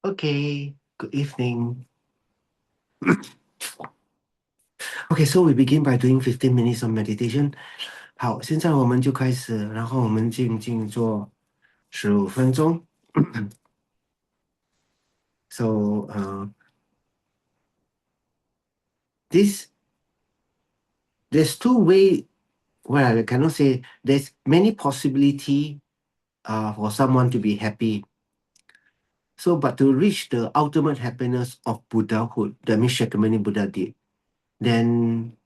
Okay, good evening. Okay, so we begin by doing 15 minutes of meditation. 好，现在我们就开始，然后我们静静做15分钟。So, this there's two way. Well, I cannot say there's many possibility for someone to be happy. So, but to reach the ultimate happiness of Buddhahood, that means Shakyamuni Buddha did, then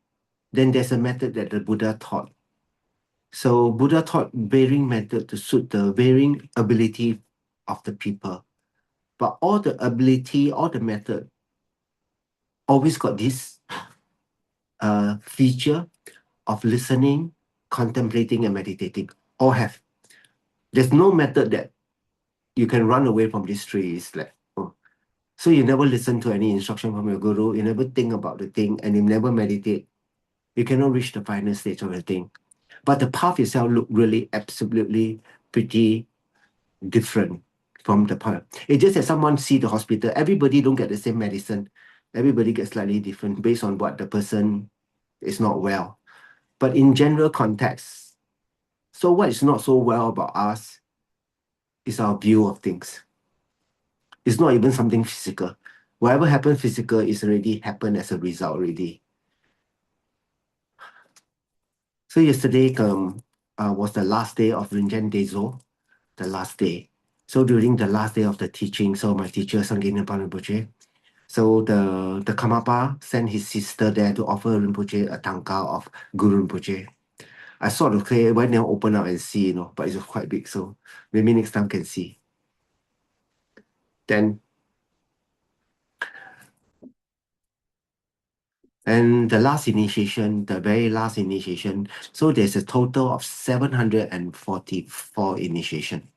there's a method that the Buddha taught. So Buddha taught varying method to suit the varying ability of the people. But all the ability, all the method always got this feature of listening, contemplating, and meditating. All have. There's no method that you can run away from these three. It's like, oh. So you never listen to any instruction from your guru, you never think about the thing, and you never meditate. You cannot reach the final stage of the thing. But the path itself look really absolutely pretty different from the part. It's just that someone see the hospital, everybody don't get the same medicine. Everybody gets slightly different based on what the person is not well. But in general context, so what is not so well about us is our view of things. It's not even something physical. Whatever happened physical is already happened as a result already. So yesterday was the last day of Rinchen Dezo, the last day. So during the last day of the teaching, so my teacher, Sangin Rinpoche, so the Kamapa sent his sister there to offer Rinpoche a tanka of Guru Rinpoche. I sort of say, why never open up and see, but it's quite big, so maybe next time can see. Then, and the last initiation, the very last initiation, so there's a total of 744 initiation.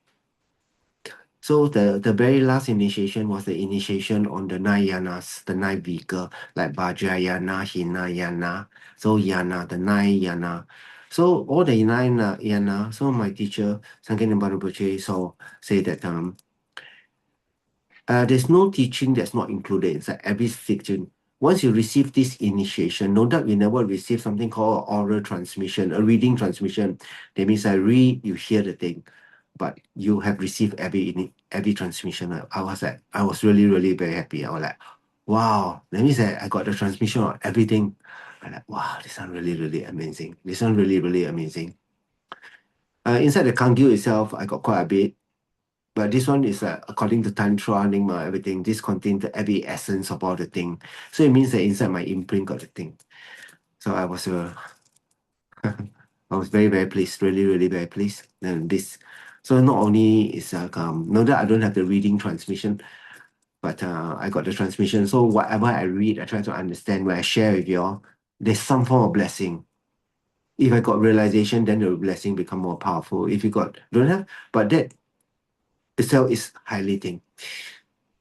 So the very last initiation was the initiation on the 9 yanas, the 9 vehicle, like Vajrayana, Hinayana, so yana, the 9 yana. So all the 9 yana, so my teacher, Sankhya Rinpoche, so say that there's no teaching that's not included inside every teaching. Once you receive this initiation, no doubt you never receive something called oral transmission, a reading transmission. That means I read, you hear the thing, but you have received every transmission. I was really, really very happy. I was like, wow, that means I got the transmission of everything. I'm like, wow, this one really, really amazing. This one really, really amazing. Inside the Kangyu itself, I got quite a bit. But this one is according to Tantra, Nyingma, everything. This contains every essence of all the thing. So it means that inside my imprint got the thing. So I was I was very, very pleased, really, really very pleased. And this, so not only is no that I don't have the reading transmission, but I got the transmission. So whatever I read, I try to understand. When I share with you all, there's some form of blessing. If I got realization, then the blessing become more powerful. If you don't have, but that itself is highly thing.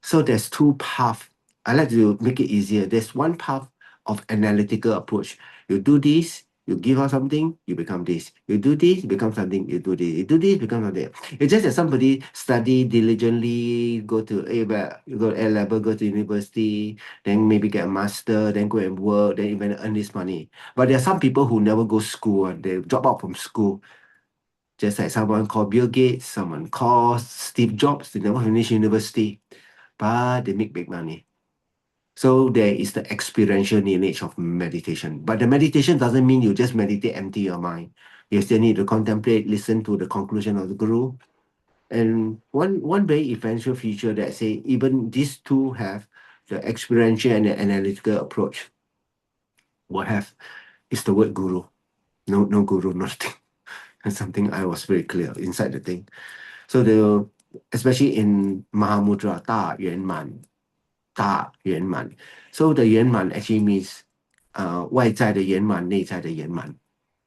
So there's two paths. I like to make it easier. There's one path of analytical approach. You do this, you give out something, you become this. You do this, you become something, you do this. You do this, become something. It's just that somebody study diligently, go to A level, go to university, then maybe get a master, then go and work, then even earn this money. But there are some people who never go school, and they drop out from school. Just like someone called Bill Gates, someone called Steve Jobs, they never finish university, but they make big money. So there is the experiential lineage of meditation. But the meditation doesn't mean you just meditate, empty your mind. You still need to contemplate, listen to the conclusion of the guru. And one very essential feature that say even these two have the experiential and the analytical approach. What have is the word guru. No guru, nothing. That's something I was very clear inside the thing. So especially in Mahamudra, Da Yuan Man, Da Yuan Man. So the Yuan Man actually means 外在的圆满,内在的圆满.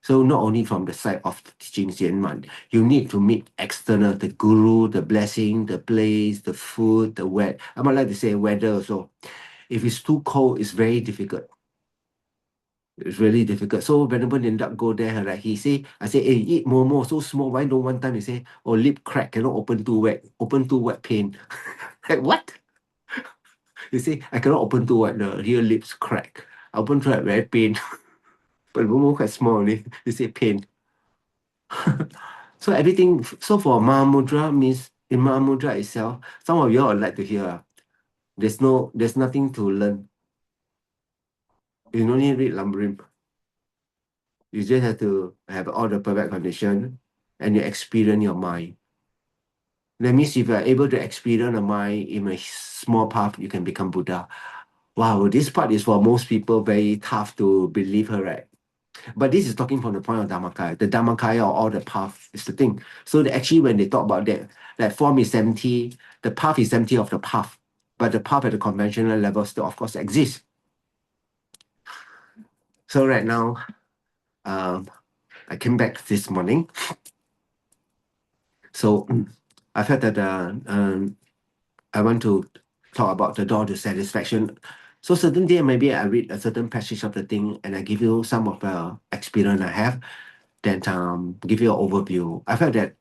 So not only from the side of the teachings 圆满, you need to meet external, the guru, the blessing, the place, the food, the weather. I might like to say weather also. If it's too cold, it's very difficult. It's really difficult. So whenever Nindak go there, right, I say, hey, eat more, so small. Why don't one time he say, oh, lip crack, cannot open too wet pain. Like, what? You see, I cannot open to what the real lips crack. I open to it very pain. But Momo quite small only. You say pain. So everything, so for Mahamudra means in Mahamudra itself, some of you all would like to hear. There's nothing to learn. You don't need to read Lamrim. You just have to have all the perfect condition and you experience your mind. That means if you are able to experience a mind in a small path, you can become Buddha. Wow, this part is for most people very tough to believe, right? But this is talking from the point of Dhammakaya. The Dhammakaya or all the path is the thing. So actually when they talk about that form is empty, the path is empty of the path. But the path at the conventional level still of course exists. So right now, I came back this morning. So I felt that I want to talk about the door to satisfaction. So certain day, maybe I read a certain passage of the thing and I give you some of the experience I have, then give you an overview. I felt that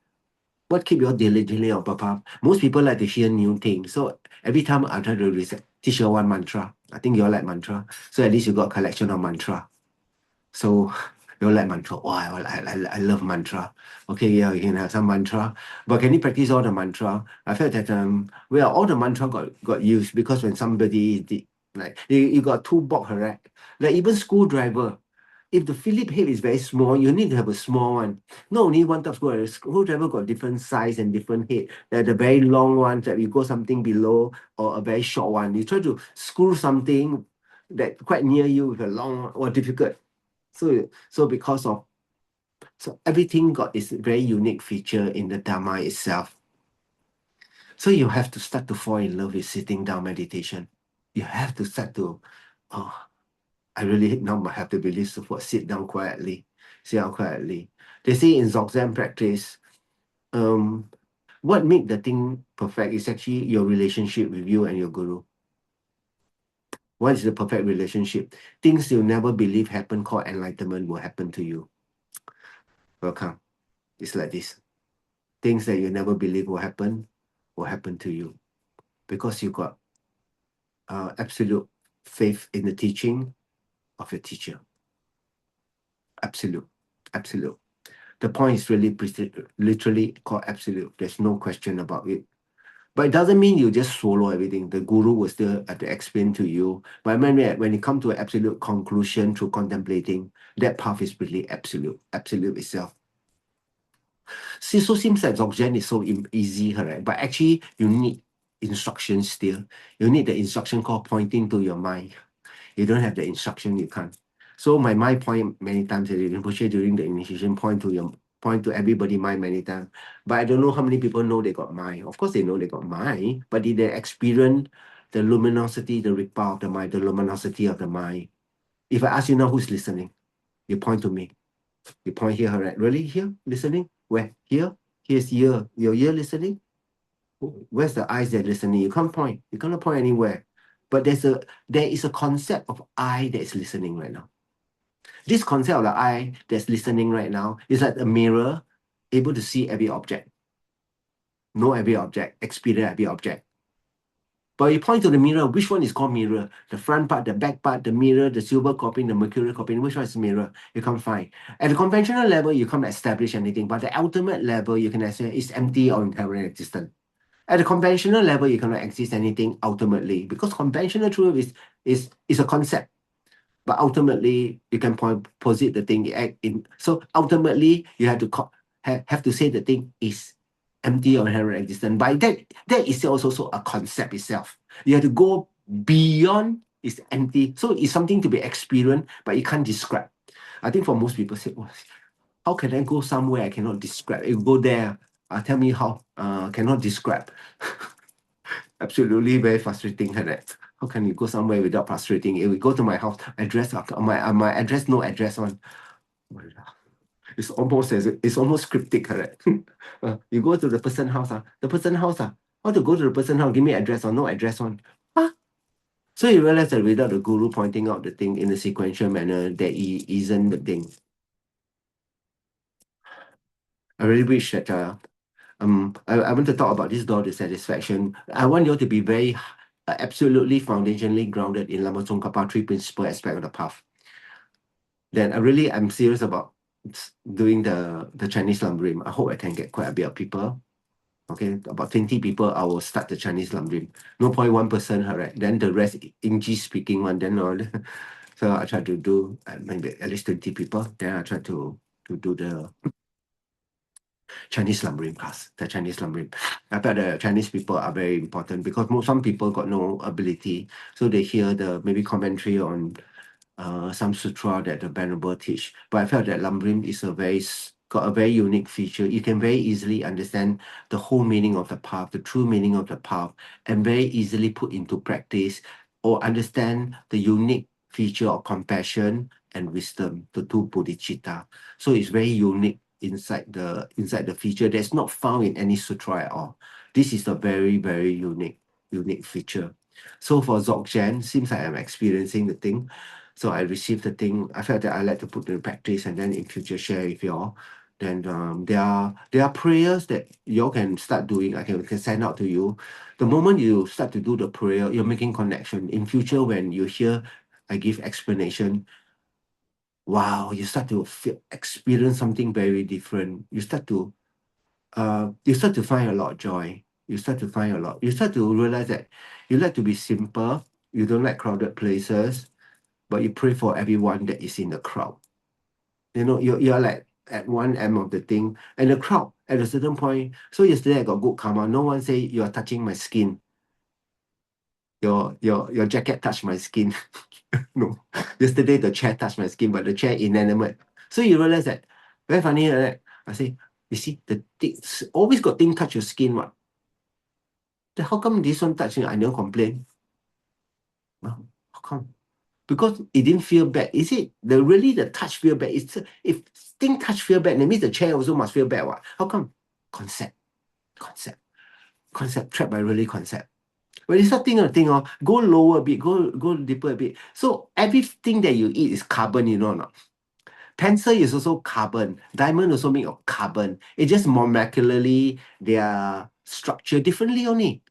what keep you diligently on path? Most people like to hear new things. So every time I try to teach you one mantra. I think you all like mantra. So at least you got a collection of mantra. So you all like mantra. Oh, I love mantra. Okay, yeah, you can have some mantra. But can you practice all the mantra? I felt that well, all the mantra got used because when somebody did like you got two box, correct? Like even screwdriver. If the Philip head is very small, you need to have a small one. Not only one type of screwdriver, screwdriver got different size and different head. There are the very long ones that you go something below or a very short one. You try to screw something that quite near you with a long one, or difficult. So because of so everything got its very unique feature in the Dharma itself. So you have to start to fall in love with sitting down meditation. You have to start to, oh, I really now have to believe support, sit down quietly, sit down quietly. They say in Dzogchen practice, what make the thing perfect is actually your relationship with you and your guru. What is the perfect relationship? Things you never believe happen called enlightenment will happen to you. Welcome. It's like this. Things that you never believe will happen to you because you got absolute faith in the teaching of your teacher. Absolute. The point is really literally called absolute. There's no question about it. But it doesn't mean you just swallow everything. The guru will still have to explain to you. But when you come to an absolute conclusion through contemplating, that path is really absolute itself. See, so seems like Dzogchen is so easy, right? But actually, you need instructions still. You need the instruction called pointing to your mind. You don't have the instruction, you can't. So my mind point many times Rinpoche during the initiation point to everybody mind many times. But I don't know how many people know they got mind. Of course they know they got mind, but did they experience the luminosity, the ripple of the mind, the luminosity of the mind? If I ask you now who's listening, you point to me. You point here, right? Really here? Listening? Where? Here? Here's ear. Your ear listening? Where's the eyes that listening? You can't point. You cannot point anywhere. But there is a concept of eye that is listening right now. This concept of the eye that's listening right now is like a mirror, able to see every object, know every object, experience every object. But you point to the mirror, which one is called mirror? The front part, the back part, the mirror, the silver copy, the mercury copy, which one is mirror? You can't find. At the conventional level, you can't establish anything, but the ultimate level, you can say it's empty or inherent existent. At the conventional level, you cannot exist anything ultimately because conventional truth is a concept. But ultimately, you can posit the thing in. So ultimately, you have to have to say the thing is empty or inherent existent. By that is also a concept itself. You have to go beyond it's empty. So it's something to be experienced, but you can't describe. I think for most people say, oh, how can I go somewhere I cannot describe? You go there, tell me how. Cannot describe. Absolutely very frustrating, right? How can you go somewhere without frustrating? If we go to my house, address my address, no address on. It's almost cryptic, correct? You go to the person house, the person house, how to go to the person house? Give me address or no address on. Huh? So you realize that without the guru pointing out the thing in a sequential manner, that isn't the thing. I really wish that I want to talk about this door to satisfaction. I want you to be very absolutely foundationally grounded in Lama Tsongkhapa 3 principle aspect of the path, then I'm serious about doing the Chinese Lamrim. I hope I can get quite a bit of people. Okay, about 20 people, I will start the Chinese Lamrim. No point one person, right? Then the rest English speaking one, then all. So I try to do maybe at least 20 people. Then I try to do the Chinese Lamrim class, the Chinese Lamrim. I felt the Chinese people are very important because some people got no ability. So they hear the maybe commentary on some sutra that the Venerable teach. But I felt that Lamrim is got a very unique feature. You can very easily understand the whole meaning of the path, the true meaning of the path, and very easily put into practice or understand the unique feature of compassion and wisdom, the two bodhicitta. So it's very unique inside the feature that's not found in any sutra at all. This is a very, very unique feature. So for Dzogchen, seems like I'm experiencing the thing. So I received the thing. I felt that I like to put in practice and then in future share with y'all. Then there are prayers that y'all can start doing. I can send out to you. The moment you start to do the prayer, you're making connection. In future, when you hear I give explanation, wow, you start to experience something very different. You start to find a lot of joy. You start to realize that you like to be simple. You don't like crowded places, but you pray for everyone that is in the crowd. You know, you're like at one end of the thing, and the crowd at a certain point. So yesterday I got good karma. No one say you are touching my skin. Your jacket touched my skin. No. Yesterday the chair touched my skin, but the chair inanimate. So you realize that very funny, right? I say, you see, the things always got thing touch your skin, what? Then how come this one touching? I never complain. Well, how come? Because it didn't feel bad. Is it the touch feel bad? It's if thing touch feel bad, that means the chair also must feel bad. What? How come? Concept, trapped by really concept. When you start thinking of thing, go lower a bit, go deeper a bit. So everything that you eat is carbon, you know or not? Pencil is also carbon. Diamond also made of carbon. It just molecularly they are structured differently only.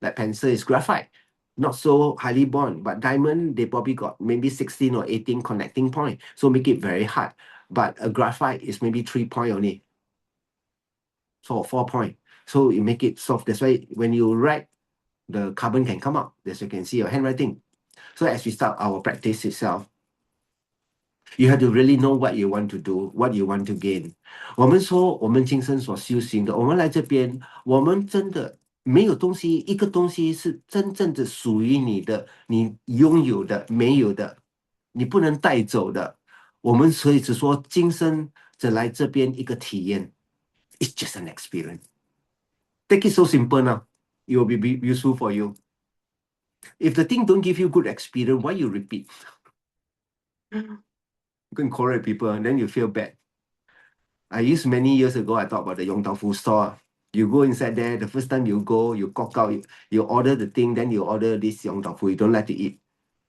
Like pencil is graphite, not so highly bond. But diamond, they probably got maybe 16 or 18 connecting point. So make it very hard. But a graphite is maybe 3 point only. So 4 point. So you make it soft. That's why when you write, the carbon can come out. That's why you can see your handwriting. So as we start our practice itself, you have to really know what you want to do, what you want to gain. 我们说我们今生所修行的，我们来这边，我们真的没有东西，一个东西是真正的属于你的，你拥有的，没有的，你不能带走的。我们所以只说今生只来这边一个体验 ，it's just an experience. Take it so simple now. It will be useful for you. If the thing don't give you good experience, why you repeat? You can correct people, and then you feel bad. I used many years ago, I thought about the Yong Tau Fu store. You go inside there, the first time you go, you cock out, you order the thing, then you order this Yong Tau Fu, you don't like to eat.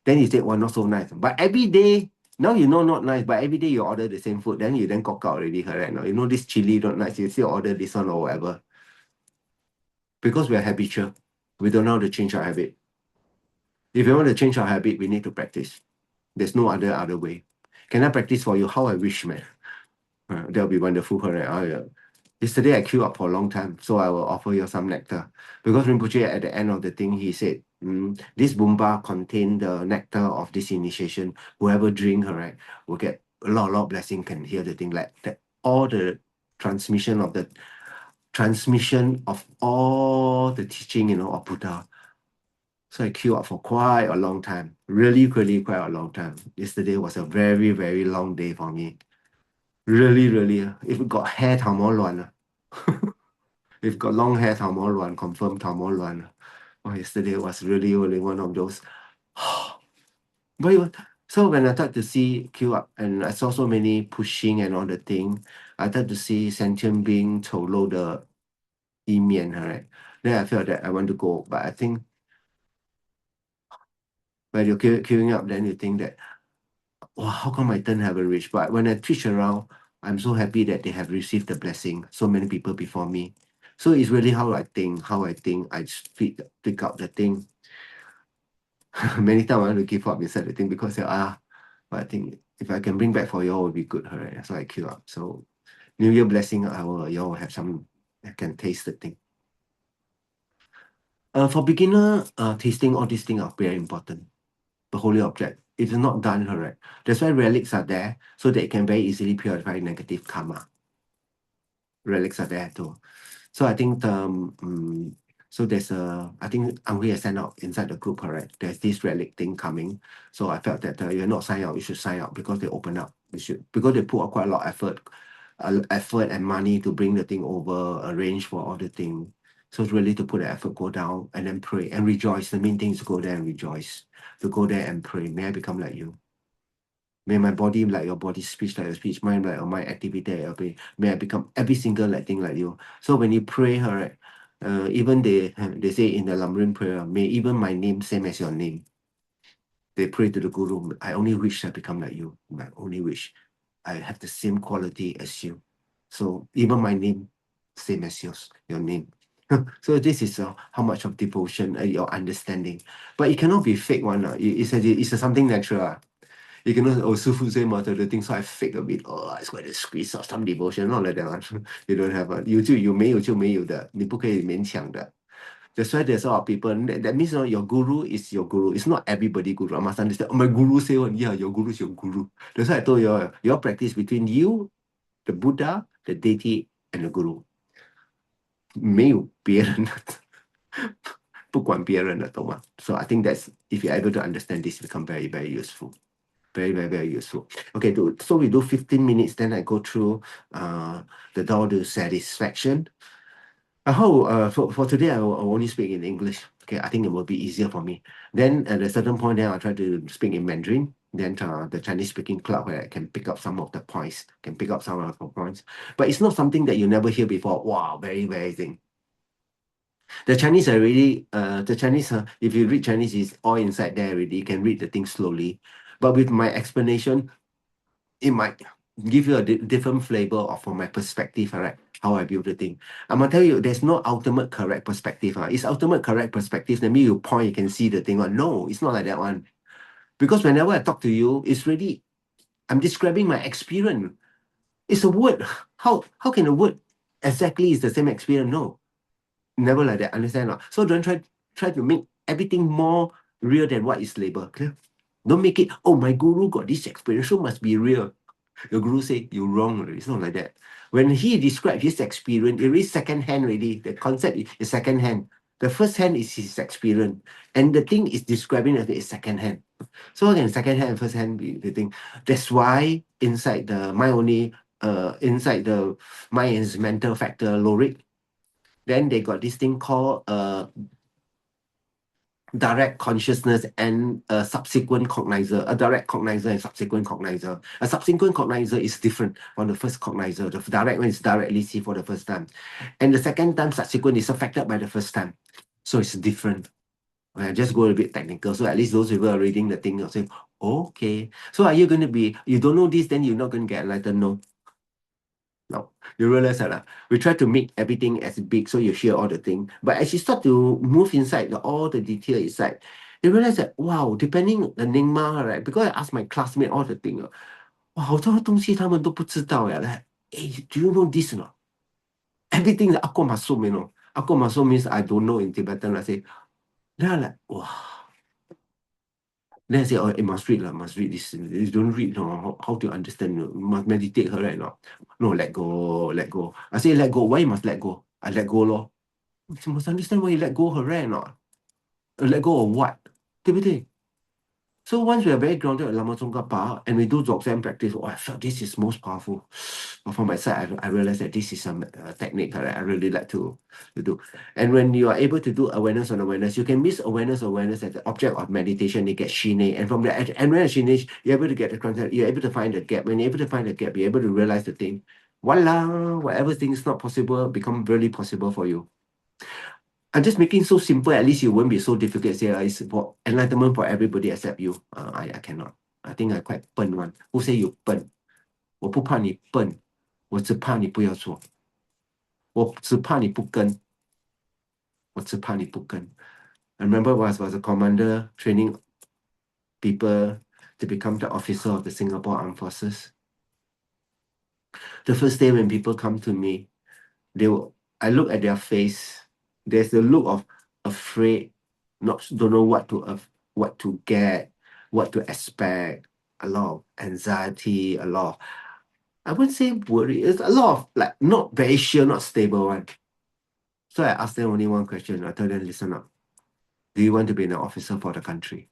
Then you say, well, not so nice. But every day, now you know not nice, but every day you order the same food, then you then cock out already, correct? Now, you know this chili not nice, you still order this one or whatever. Because we are habitual. We don't know how to change our habit. If you want to change our habit, we need to practice. There's no other way. Can I practice for you? How I wish, man. That'll be wonderful, correct? Yesterday I queued up for a long time, so I will offer you some nectar. Because Rinpoche at the end of the thing, he said, this Bumba contain the nectar of this initiation. Whoever drink, right, will get a lot of blessing, can hear the thing like that. All the transmission of all the teaching, of Buddha. So I queued up for quite a long time. Really, really quite a long time. Yesterday was a very, very long day for me. Really, really. If you got hair, 头毛乱 If got long hair, 头毛乱 confirm 头毛乱 Oh, yesterday was really, really one of those. So when I start to see queue up and I saw so many pushing and all the thing, I start to see sentient being 丑陋的一面, right? Then I felt that I want to go, but I think when you're queuing up, then you think that, wow, how come my turn haven't reached? But when I twitch around, I'm so happy that they have received the blessing. So many people before me. So it's really how I think, I pick up the thing. Many times I want to give up inside the thing because but I think if I can bring back for you all, it would be good, right? So I queue up. So New Year blessing, you all have some, I can taste the thing. For beginner, tasting all these things are very important. The holy object, it is not done correct. That's why relics are there, so that it can very easily purify negative karma. Relics are there too. So I think so there's I think Angry has sent out inside the group, correct? There's this relic thing coming. So I felt that you're not signing up, you should sign up because they open up. You should, because they put out quite a lot of effort and money to bring the thing over, arrange for all the thing. So it's really to put the effort, go down and then pray and rejoice. The main thing is to go there and rejoice, to go there and pray. May I become like you? May my body like your body, speech like your speech, mind like your mind, activity like your brain. May I become every single like thing like you. So when you pray, right, even they say in the Lamrim prayer, may even my name same as your name. They pray to the Guru. I only wish I become like you. I only wish I have the same quality as you. So even my name, same as yours, your name. So this is how much of devotion, your understanding. But it cannot be fake one. It's something natural. You cannot also food say matter the thing, so I fake a bit. Oh, I got to squeeze out some devotion, not like that one. You don't have a 有就有，没有就没有的，你不可以勉强的。That's why there's a lot of people. That means your guru is your guru. It's not everybody guru. I must understand. Oh, my guru say one. Yeah, your guru is your guru. That's why I told you, your practice between you, the Buddha, the deity, and the guru. 没有别人的，不管别人的，懂吗？ So I think that's if you're able to understand this, become very very useful. Very, very, very useful. Okay, so we do 15 minutes, then I go through the door to satisfaction. For today, I will only speak in English. Okay, I think it will be easier for me. Then at a certain point, then I'll try to speak in Mandarin. Then the Chinese speaking club where I can pick up some of the points, can pick up some of the points. But it's not something that you never hear before. Wow, very, very thing. The Chinese are really, if you read Chinese, is all inside there already. You can read the thing slowly. But with my explanation, it might give you a different flavor of from my perspective, all right, how I view the thing. I'm gonna tell you, there's no ultimate correct perspective. It's ultimate correct perspective. That means you point, you can see the thing. No, it's not like that one. Because whenever I talk to you, it's really, I'm describing my experience. It's a word. How can a word exactly is the same experience? No, never like that. Understand? So don't try to make everything more real than what is labeled. Clear? Don't make it, oh, my guru got this experience, so must be real. Your guru say you're wrong. It's not like that. When he described his experience, it is second hand already. The concept is second hand. The first hand is his experience, and the thing is describing as it's second hand. So again, second hand and first hand be the thing. That's why inside the inside the mind is mental factor logic. Then they got this thing called direct consciousness and a subsequent cognizer, a direct cognizer and subsequent cognizer. A subsequent cognizer is different from the first cognizer. The direct one is directly see for the first time. And the second time subsequent is affected by the first time. So it's different. I just go a bit technical. So at least those people are reading the thing, they'll say, okay. So are you going to be, you don't know this, then you're not going to get enlightened? No. No, you realize that we try to make everything as big so you hear all the thing. But as you start to move inside all the detail inside, you realize that wow, depending the Ningma, right? Because I asked my classmate all the thing, wow, 好多东西他们都不知道 like, hey, do you know this or not? Everything that Ako Masum, you know. Ako Masum means I don't know in Tibetan. I say, they're like, wow. Then I say, oh, it must read, must read this. You don't read, no, how to understand? You must meditate, right? No, let go, let go. I say, let go. Why you must let go? I let go, lor. You must understand why you let go, right? Not let go of what? 对不对? So once we are very grounded at Lama Tsongkhapa and we do Dzogchen practice, I felt this is most powerful. But from my side, I realized that this is some technique that I really like to do. And when you are able to do awareness on awareness, you can miss awareness as the object of meditation, you get shine. And from the and when shine, you're able to get the concept, you're able to find the gap. When you're able to find the gap, you're able to realize the thing. Voila, whatever thing is not possible become really possible for you. I'm just making so simple, at least it won't be so difficult. Say it's for enlightenment for everybody except you. I cannot. I think I quite 笨 one. Who say you 笨? 我不怕你笨，我只怕你不要做。我只怕你不跟。I remember I was a commander training people to become the officer of the Singapore Armed Forces. The first day when people come to me, I look at their face. There's the look of afraid, not don't know what to get, what to expect. A lot of anxiety, a lot of, I wouldn't say worry. It's a lot of like not very sure, not stable one. So I asked them only one question. I told them, listen up. Do you want to be an officer for the country?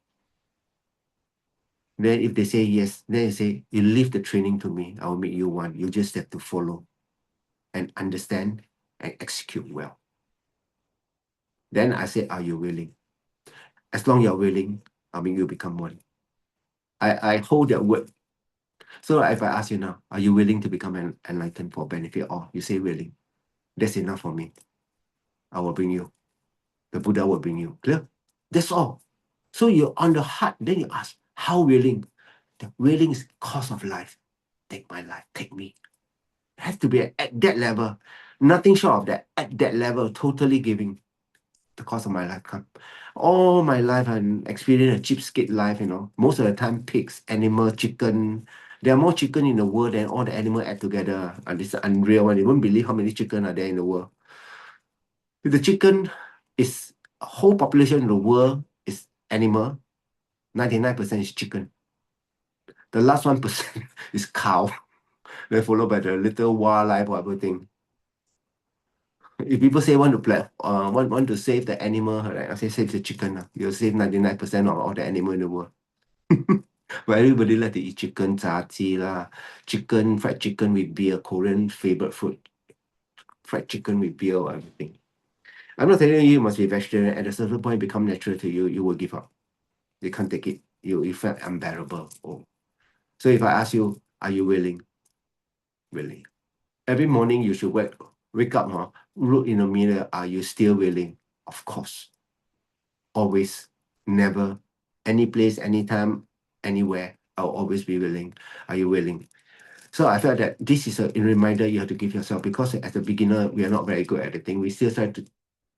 Then if they say yes, then I say, you leave the training to me. I will make you one. You just have to follow and understand and execute well. Then I say, are you willing? As long you're willing, I'll make you become one. I hold that word. So if I ask you now, are you willing to become an enlightened for benefit all? You say willing. That's enough for me. I will bring you. The Buddha will bring you. Clear? That's all. So you're on the heart, then you ask, how willing? The willing is cause of life. Take my life, take me. It has to be at that level. Nothing short of that. At that level, totally giving the cost of my life come. All my life, I'm experiencing a cheapskate life, Most of the time, pigs, animal, chicken. There are more chicken in the world than all the animals add together. And this is unreal one. You won't believe how many chicken are there in the world. If the chicken is a whole population in the world is animal, 99% is chicken. The last 1% is cow. Then followed by the little wildlife or everything. If people say want to want to save the animal, right? I say save the chicken. You'll save 99% of all the animal in the world. But everybody like to eat chicken, 炸鸡 lah, chicken, fried chicken with beer, Korean favorite food. Fried chicken with beer or everything. I'm not telling you you must be vegetarian. At a certain point, become natural to you, you will give up. You can't take it. You felt unbearable. Oh. So if I ask you, are you willing? Willing. Every morning you should wake up, look in the mirror. Are you still willing? Of course. Always, never, any place, anytime, anywhere, I'll always be willing. Are you willing? So I felt that this is a reminder you have to give yourself, because as a beginner, we are not very good at the thing. We still try to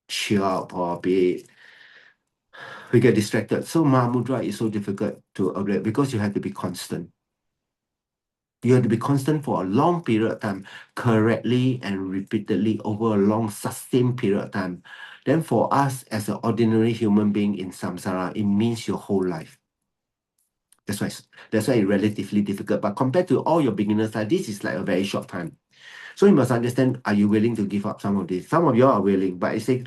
cheer up or we get distracted. So Mahamudra is so difficult to upgrade because you have to be constant. You have to be constant for a long period of time, correctly and repeatedly over a long, sustained period of time. Then for us as an ordinary human being in samsara, it means your whole life. That's why it's relatively difficult. But compared to all your beginners, this is like a very short time. So you must understand, are you willing to give up some of this? Some of you are willing, but I say,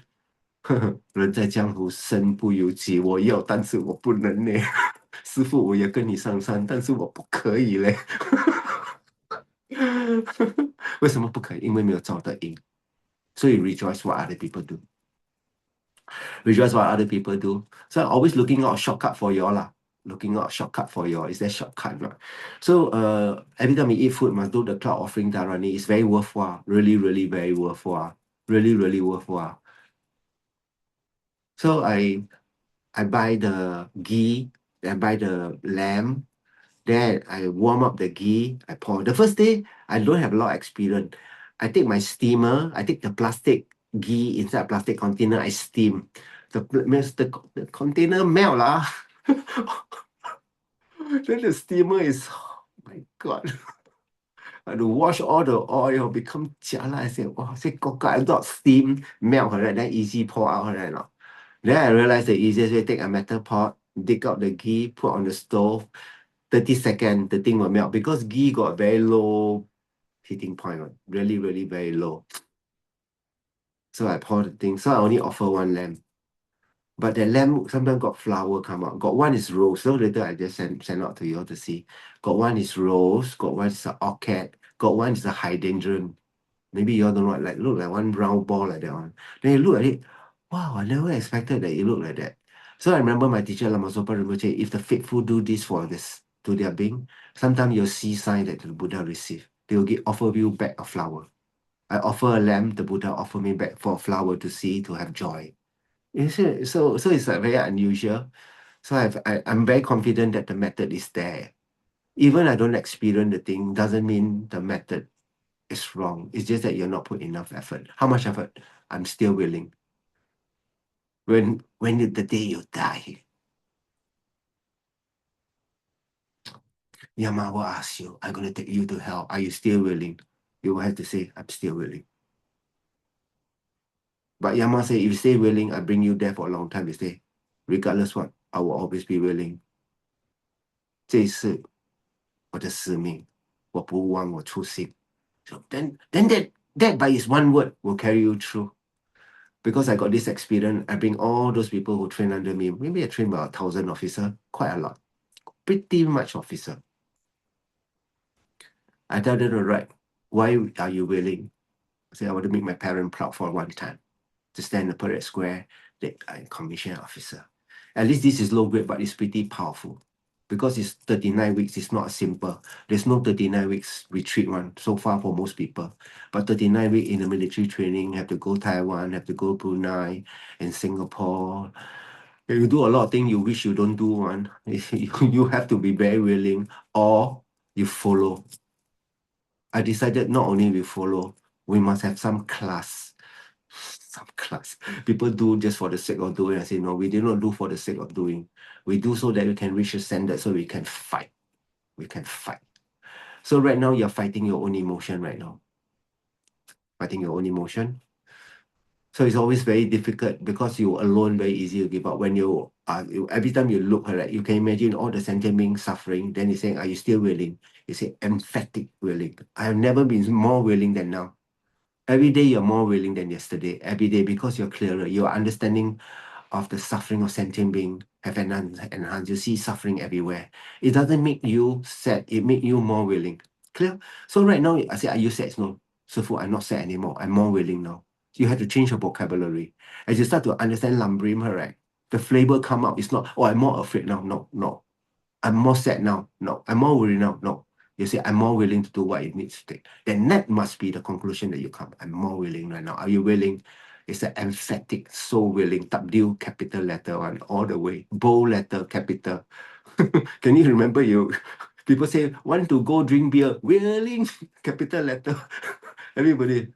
人在江湖身不由己，我要，但是我不能呢。师父，我也跟你上山，但是我不可以嘞。为什么不可以？因为没有照得应。So you rejoice what other people do. Rejoice what other people do. So I'm always looking out a shortcut for you all lah. Looking out a shortcut for you all. Is there shortcut? Right? So every time we eat food, must do the cloud offering dharani. It's very worthwhile. Really, really very worthwhile. Really, really worthwhile. So I buy the ghee, I buy the lamb, then I warm up the ghee, I pour. The first day, I don't have a lot of experience. I take my steamer, I take the plastic ghee inside a plastic container, I steam. The container melt lah. Then the steamer is, oh my God. I had to wash all the oil, become jialat. I said, oh, I said, I thought steam melt, right? Then easy pour out, right? Then I realized the easiest way, take a metal pot, dig out the ghee, put on the stove, 30 seconds, the thing will melt, because ghee got very low heating point, really, really very low. So I pour the thing. So I only offer one lamp. But the lamp sometimes got flower come out. Got one is rose. So later I just send out to you all to see. Got one is rose, got one is an orchid, got one is a hydrangea. Maybe you all don't know, like look like one round ball like that one. Then you look at it, wow, I never expected that it looked like that. So I remember my teacher Lama Zopa Rinpoche, if the faithful do this for this to their being, sometimes you'll see sign that the Buddha receive. They will offer you back a flower. I offer a lamp, the Buddha offer me back for a flower to see, to have joy. You see, so it's like very unusual. So I'm very confident that the method is there. Even I don't experience the thing, doesn't mean the method is wrong. It's just that you're not put enough effort. How much effort? I'm still willing. When the day you die, Yama will ask you, I'm going to take you to hell. Are you still willing? You will have to say, I'm still willing. But Yama say, if you stay willing, I bring you there for a long time. You say, regardless what, I will always be willing. 这是我的使命，我不忘我初心。So then that by its one word will carry you through. Because I got this experience, I bring all those people who train under me. Maybe I train about 1,000 officers, quite a lot. Pretty much officer. I tell them, right, why are you willing? I say, I want to make my parents proud for one time. To stand in the parade square, that I'm commissioned officer. At least this is low grade, but it's pretty powerful. Because it's 39 weeks, it's not simple. There's no 39 weeks retreat one so far for most people. But 39 weeks in the military training, have to go Taiwan, have to go Brunei and Singapore. You do a lot of things you wish you don't do one. You have to be very willing, or you follow. I decided not only we follow, we must have some class. Some class. People do just for the sake of doing. I say, no, we did not do for the sake of doing. We do so that we can reach a standard so we can fight. We can fight. So right now, you're fighting your own emotion right now. Fighting your own emotion. So it's always very difficult because you alone very easy to give up. When you every time you look at it, you can imagine all the sentient beings suffering. Then you're saying, are you still willing? You say, emphatic willing. I have never been more willing than now. Every day you're more willing than yesterday. Every day because you're clearer. Your understanding of the suffering of sentient being have enhanced. You see suffering everywhere. It doesn't make you sad. It makes you more willing. Clear? So right now, I say, are you sad? No. Sifu, I'm not sad anymore. I'm more willing now. You have to change your vocabulary. As you start to understand Lambrim, right? The flavor come out. It's not, oh, I'm more afraid now. No, no. I'm more sad now. No. I'm more worried now. No. You say, I'm more willing to do what it needs to take. Then that must be the conclusion that you come. I'm more willing right now. Are you willing? It's an emphatic, so willing. W capital letter one all the way. Bold letter capital. Can you remember you? People say, want to go drink beer. Willing, capital letter. Everybody.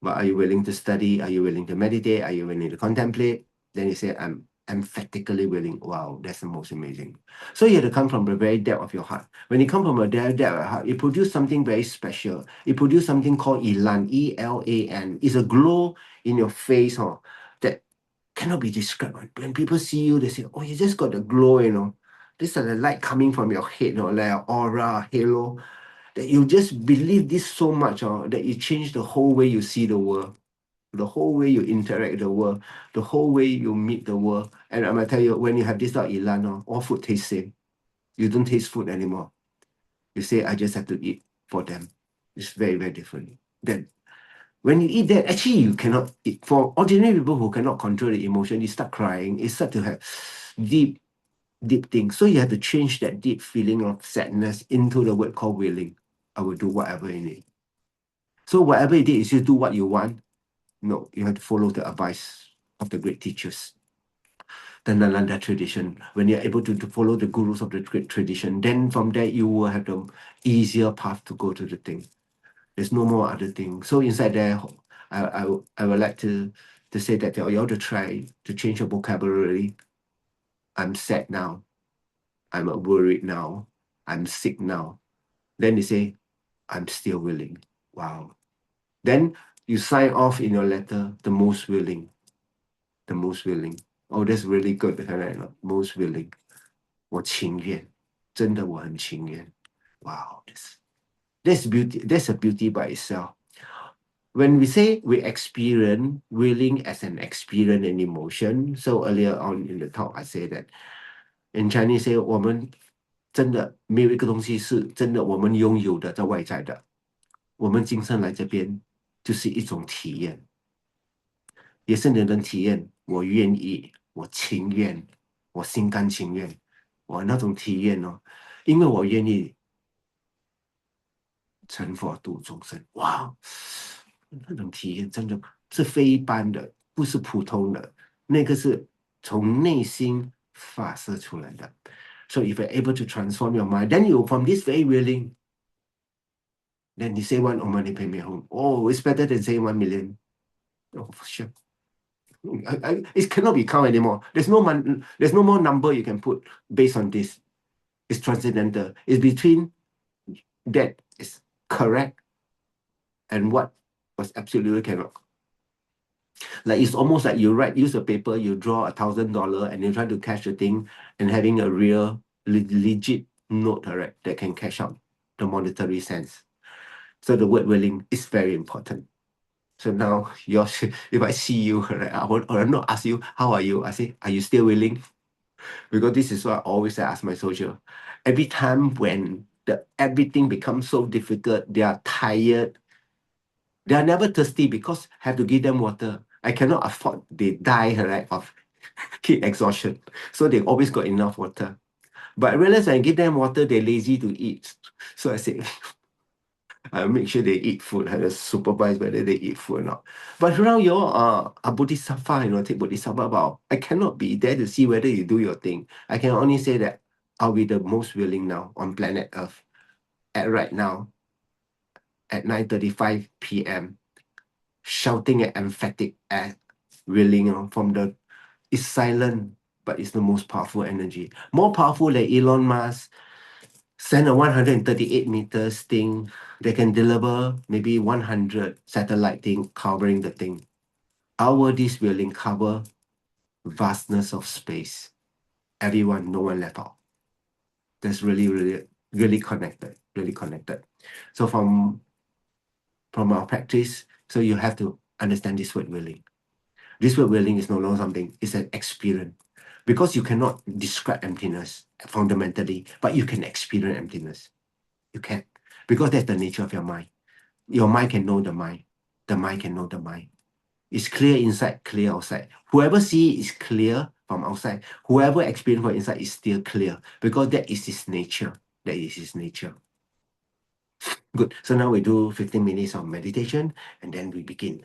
But are you willing to study? Are you willing to meditate? Are you willing to contemplate? Then you say, I'm emphatically willing. Wow, that's the most amazing. So you have to come from the very depth of your heart. When you come from a very depth of your heart, it produces something very special. It produces something called Elan, E-L-A-N. It's a glow in your face, that cannot be described. When people see you, they say, oh, you just got the glow, This is the light coming from your head, like an aura, halo. That you just believe this so much, that you change the whole way you see the world, the whole way you interact with the world, the whole way you meet the world. And I'm gonna tell you, when you have this ilan, all food tastes same. You don't taste food anymore. You say, I just have to eat for them. It's very, very different. Then when you eat that, actually you cannot eat. For ordinary people who cannot control the emotion, you start crying, it start to have deep, deep things. So you have to change that deep feeling of sadness into the word called willing. I will do whatever you need. So whatever it is, you do what you want. No, you have to follow the advice of the great teachers, the Nalanda tradition. When you're able to follow the gurus of the great tradition, then from there you will have the easier path to go to the thing. There's no more other thing. So inside there, I would like to say that you ought to try to change your vocabulary. I'm sad now. I'm worried now. I'm sick now. Then they say, I'm still willing. Wow. Then you sign off in your letter, the most willing. The most willing. Oh, that's really good. Most willing. 我情愿，真的我很情愿. Wow, that's beauty. That's a beauty by itself. When we say we experience willing as an experience and emotion, so earlier on in the talk, I say that in Chinese say 我们真的没有一个东西是真的我们拥有的在外在的，我们今生来这边就是一种体验，也是你能体验，我愿意，我情愿，我心甘情愿，我那种体验因为我愿意成佛度众生，哇，那种体验真的是非一般的，不是普通的，那个是从内心发射出来的。So if you're able to transform your mind, then you from this very willing, then you say one Om Mani Padme Hum. Oh, it's better than saying 1 million. Oh, for sure. It cannot be count anymore. There's no more number you can put based on this. It's transcendental. It's between that is correct and what was absolutely cannot. Like it's almost like you use a paper, you draw $1,000 and you try to cash the thing and having a real legit note, correct, that can cash out the monetary sense. So the word willing is very important. So now if I see you, correct, I will not ask you, how are you? I say, are you still willing? Because this is what I always ask my soldier. Every time when everything becomes so difficult, they are tired, they are never thirsty because I have to give them water. I cannot afford they die, right, of heat exhaustion. So they always got enough water. But I realize when I give them water, they're lazy to eat. So I say, I make sure they eat food. I have to supervise whether they eat food or not. But now you're a bodhisattva, take bodhisattva about. I cannot be there to see whether you do your thing. I can only say that I'll be the most willing now on planet Earth at right now at 9:35 p.m. shouting at emphatic at willing from the it's silent, but it's the most powerful energy. More powerful than Elon Musk send a 138 meters thing that can deliver maybe 100 satellite thing covering the thing. Our this willing cover vastness of space. Everyone, no one left out. That's really, really, really connected. Really connected. So from our practice, so you have to understand this word willing. This word willing is no longer something, it's an experience. Because you cannot describe emptiness fundamentally, but you can experience emptiness. You can. Because that's the nature of your mind. Your mind can know the mind. The mind can know the mind. It's clear inside, clear outside. Whoever see is clear from outside. Whoever experience from inside is still clear. Because that is his nature. That is his nature. Good. So now we do 15 minutes of meditation and then we begin.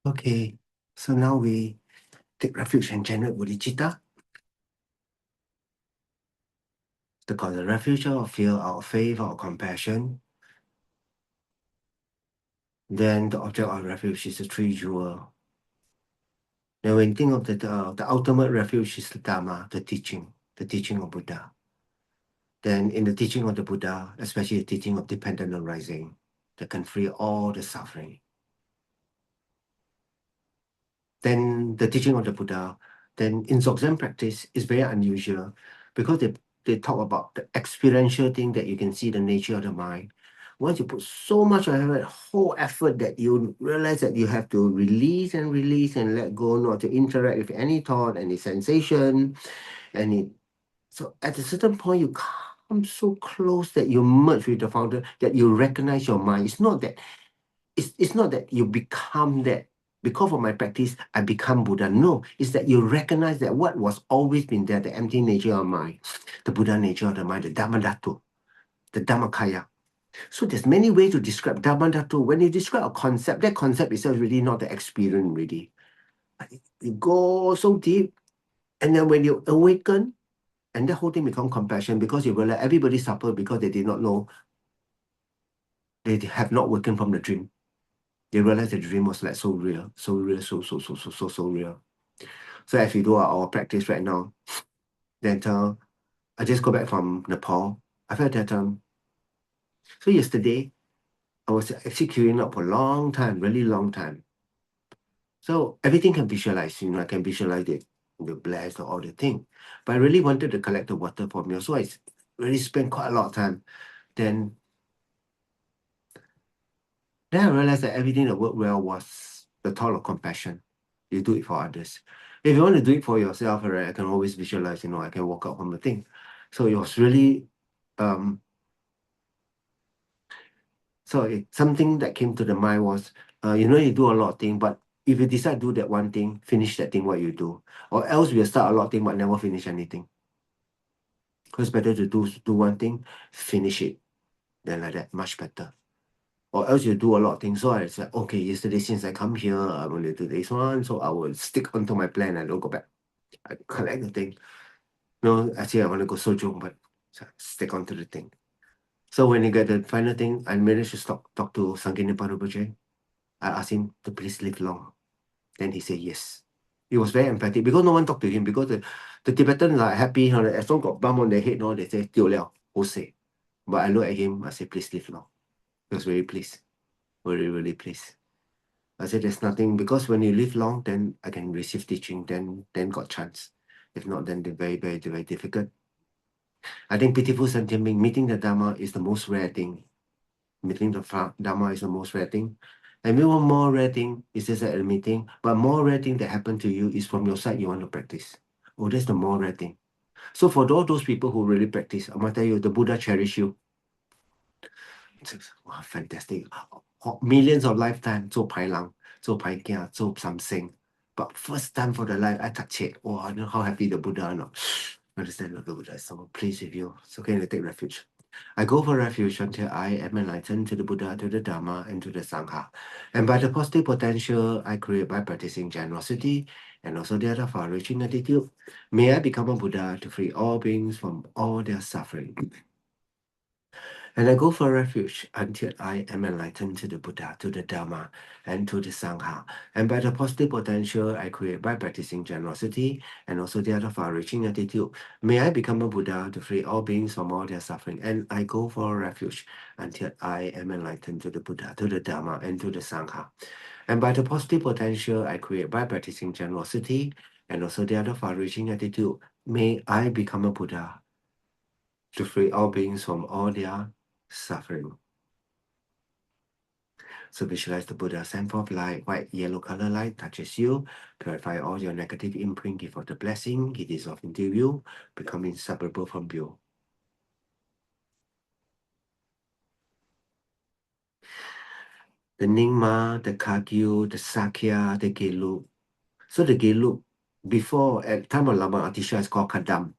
Okay, so now we take refuge and generate bodhicitta. The refuge out of fear, out of faith, out of compassion. Then the object of refuge is the three jewel. Then when you think of the ultimate refuge is the Dharma, the teaching of Buddha. Then in the teaching of the Buddha, especially the teaching of dependent arising, that can free all the suffering. Then the teaching of the Buddha, then in Dzogchen practice is very unusual because they talk about the experiential thing that you can see the nature of the mind. Once you put so much of effort, whole effort that you realize that you have to release and let go, not to interact with any thought, any sensation, any. So at a certain point, you come so close that you merge with the founder, that you recognize your mind. It's not that you become that. Because of my practice, I become Buddha. No, it's that you recognize that what was always been there, the empty nature of mind, the Buddha nature of the mind, the Dhamma Dhatu, the Dhammakaya. So there's many ways to describe Dhamma Dhatu. When you describe a concept, that concept itself is really not the experience, really. You go so deep, and then when you awaken, and that whole thing become compassion because you realize everybody suffer because they did not know, they have not woken from the dream. They realize the dream was like so real, so real, so real. So as we do our practice right now, then I just go back from Nepal. I felt that so yesterday I was executing up for a long time, really long time. So everything can visualize, I can visualize it, the blast or all the thing. But I really wanted to collect the water for me. So I really spent quite a lot of time. Then I realized that everything that worked well was the thought of compassion. You do it for others. If you want to do it for yourself, right, I can always visualize, I can walk out from the thing. So it was really um something that came to the mind was you do a lot of things, but if you decide to do that one thing, finish that thing what you do. Or else we'll start a lot of things but never finish anything. Because it's better to do one thing, finish it. Then like that, much better. Or else you do a lot of things. So I said, okay, yesterday since I come here, I'm going to do this one. So I will stick onto my plan and don't go back. I collect the thing. No, actually I want to go sojourn, but stick onto the thing. So when you get the final thing, I managed to talk to Sangin Rinpoche. I asked him to please live long. Then he said yes. He was very empathic because no one talked to him because the Tibetans are happy. As long got bump on their head, they say, Tio Liao, who say? But I look at him, I say, please live long. He was very pleased. Very, really pleased. I said, there's nothing, because when you live long, then I can receive teaching, then got chance. If not, then they're very, very, very difficult. I think pitiful sentiment, meeting the Dharma is the most rare thing. Meeting the Dharma is the most rare thing. And maybe one more rare thing is just at a meeting, but more rare thing that happened to you is from your side you want to practice. Oh, that's the more rare thing. So for all those people who really practice, I'm gonna tell you, the Buddha cherish you. Wow, fantastic. Millions of lifetime 做排lang, 做排家, 做 something. But first time for the life, I touch it. Oh, I know how happy the Buddha are. Understand the Buddha is so pleased with you. So can you take refuge? I go for refuge until I am enlightened to the Buddha, to the Dharma, and to the Sangha. And by the positive potential I create by practicing generosity and also the other far-reaching attitude, may I become a Buddha to free all beings from all their suffering. And I go for refuge until I am enlightened to the Buddha, to the Dharma, and to the Sangha. And by the positive potential I create by practicing generosity and also the other far-reaching attitude, may I become a Buddha to free all beings from all their suffering. And I go for refuge until I am enlightened to the Buddha, to the Dharma, and to the Sangha. And by the positive potential I create by practicing generosity and also the other far-reaching attitude, may I become a Buddha to free all beings from all their suffering. So visualize the Buddha send forth light, white, yellow color light touches you, purify all your negative imprint, give out the blessing, it dissolves into you, become inseparable from you. The Nyingma, the Kagyu, the Sakya, the Gelug. So the Gelug, before, at time of Lama Atisha, is called Kadam.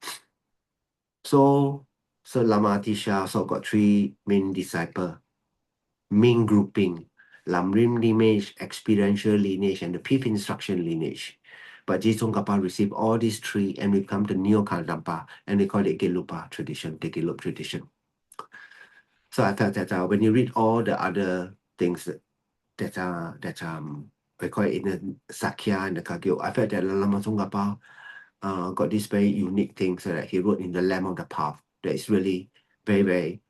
So Lama Atisha also got three main disciples, main grouping. Lamrim lineage, experiential lineage, and the fifth instruction lineage. But Jizong Kappa received all these three and become the Neo Kadampa, and they call it Gelupa tradition, the Gelup tradition. So I felt that when you read all the other things that we call it in the Sakya and the Kagyu, I felt that Lama Tsongkhapa got this very unique thing so that he wrote in the Lamb of the Path. That is really very, very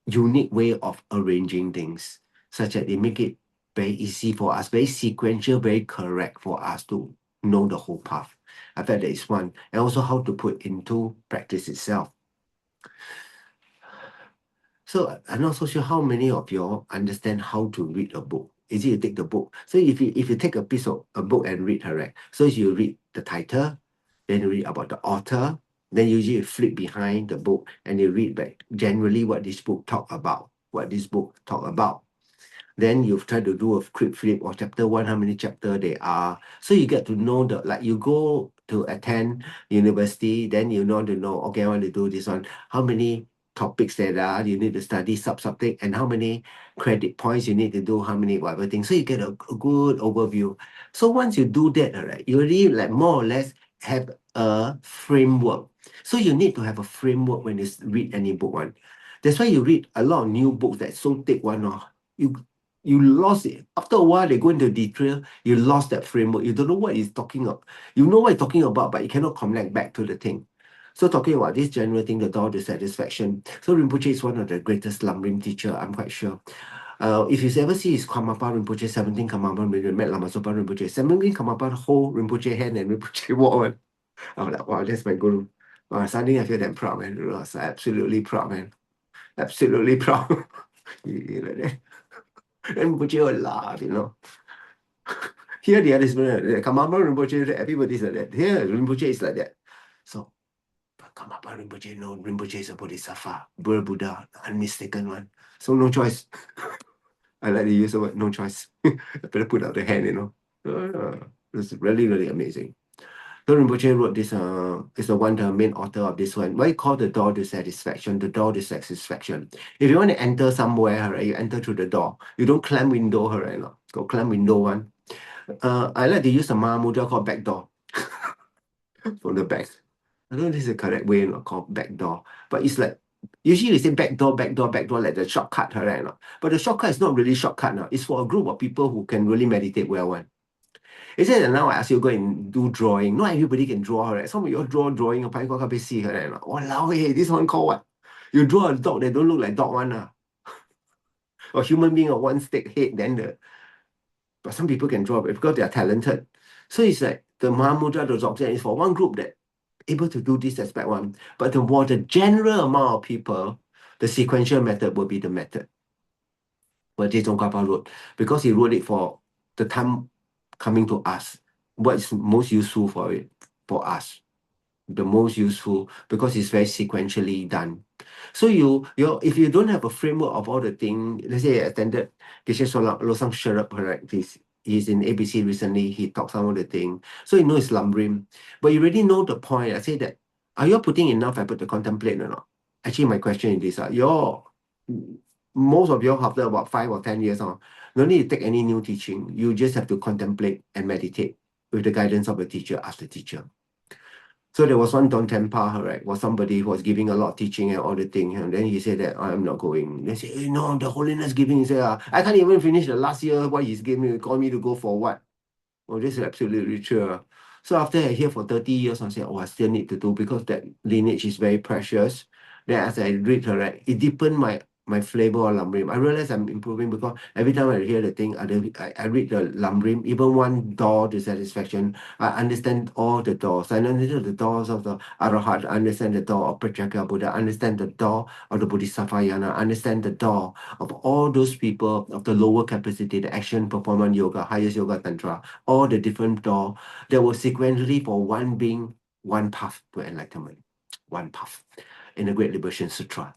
unique way of arranging things, such that they make it very easy for us, very sequential, very correct for us to know the whole path. I felt that is one, and also how to put into practice itself. So I'm not so sure how many of you all understand how to read a book. Is it you take the book? So if you take a piece of a book and read, correct? So you read the title, then you read about the author, then usually you flip behind the book and you read back generally what this book talk about, Then you try to do a quick flip or chapter 1, how many chapter they are. So you get to know like you go to attend university, then you know to know, okay, I want to do this one. How many topics there are, you need to study subtopic, and how many credit points you need to do, how many whatever things. So you get a good overview. So once you do that, all right, you already like more or less have a framework. So you need to have a framework when you read any book one. That's why you read a lot of new books that so thick one. You lost it. After a while, they go into detail, you lost that framework. You don't know what he's talking about. You know what he's talking about, but you cannot connect back to the thing. So talking about this general thing, the door to satisfaction. So Rinpoche is one of the greatest Lamrim teacher, I'm quite sure. If you ever see his Kamapa Rinpoche, 17 Kamapa Rinpoche, met Lama Zopa Rinpoche, 17 Kamapa hold Rinpoche hand and Rinpoche walk on. I'm like, wow, that's my guru. Suddenly I feel damn proud, man. I was absolutely proud, man. Absolutely proud. Like that. And Rinpoche will laugh, Here the other is Kamapa Rinpoche, everybody's like that. Here Rinpoche is like that. So Kamapa Rinpoche, no, Rinpoche is a Bodhisattva, Buddha, unmistaken one. So no choice. I like to use the word no choice. I better put out the hand, It's really, really amazing. So Rinpoche wrote this, is the one, the main author of this one. Why call the door to satisfaction? The door to satisfaction. If you want to enter somewhere, right, you enter through the door. You don't climb window, right? No? Go climb window one. I like to use a Mahamudra called back door from the back. I don't know if this is the correct way, called back door. But it's like, usually we say back door, like the shortcut, right? No? But the shortcut is not really shortcut now. It's for a group of people who can really meditate well one. Is it that now I ask you to go and do drawing? Not everybody can draw, right? Some of you draw drawing, apparently you can't see, right? Walao, hey, this one called what? You draw a dog that don't look like dog one, or human being of one stick head, then but some people can draw because they are talented. So it's like the Mahamudra, the Dzogchen is for one group that able to do this aspect one. But for the general amount of people, the sequential method will be the method. But Jizong Kappa wrote, because he wrote it for the time coming to us, what is most useful for us, the most useful, because it's very sequentially done. So if you don't have a framework of all the things, let's say I attended Geshe Losang Sherab, correct? He's in ABC recently, he talked some of the thing. So you know it's Lumbrim. But you already know the point. I say that, are you putting enough effort to contemplate or not? Actually, my question is this, most of you after about 5 or 10 years on, no need to take any new teaching. You just have to contemplate and meditate with the guidance of a teacher, ask the teacher. So there was one Don Tempa, right, was somebody who was giving a lot of teaching and all the thing, and then he said that I'm not going. They say, hey, no, the holiness giving. He said, I can't even finish the last year. What he's giving me, call me to go for what? Oh, this is absolutely true. So after I here for 30 years, I said, I still need to do because that lineage is very precious. Then as I read her, right, it deepened my flavor of Lamrim. I realize I'm improving because every time I hear the thing, I read the Lamrim, even one door to satisfaction, I understand all the doors. I understand the doors of the Arahat, I understand the door of Pratyeka Buddha, I understand the door of the Bodhisattva Yana, I understand the door of all those people of the lower capacity, the action, performance yoga, highest yoga tantra, all the different door that were sequentially for one being, one path to enlightenment, one path in the Great Liberation Sutra.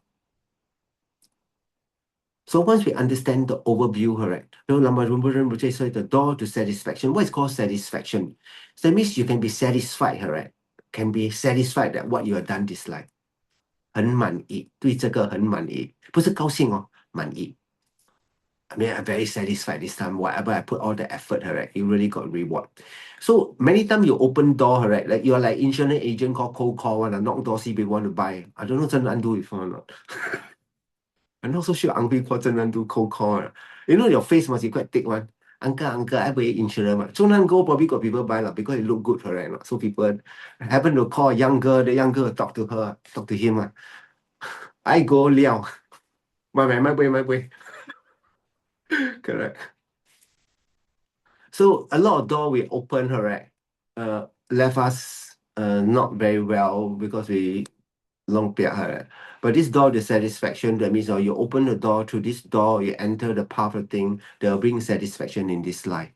So once we understand the overview, correct? So the door to satisfaction. What is called satisfaction? So that means you can be satisfied, correct? Can be satisfied that what you have done this life. 很满意，对这个很满意，不是高兴哦，满意。I mean, I'm very satisfied this time. Whatever I put all the effort, right, you really got reward. So many times you open door, right, like you're like insurance agent call cold call one, knock door see people want to buy. I don't know 真难 do before or not. I'm not so sure uncle call 真难 do cold call. You know your face must be quite thick one. Uncle, I buy insurance. So nan go probably got people buy lah because it look good, correct? Not? So people happen to call a young girl, the young girl talk to her, talk to him. I go liao. My way. Correct. So a lot of door we open, correct? Left us not very well because we long piak her. But this door, the satisfaction, that means you open the door, through this door, you enter the path of thing, they'll bring satisfaction in this life.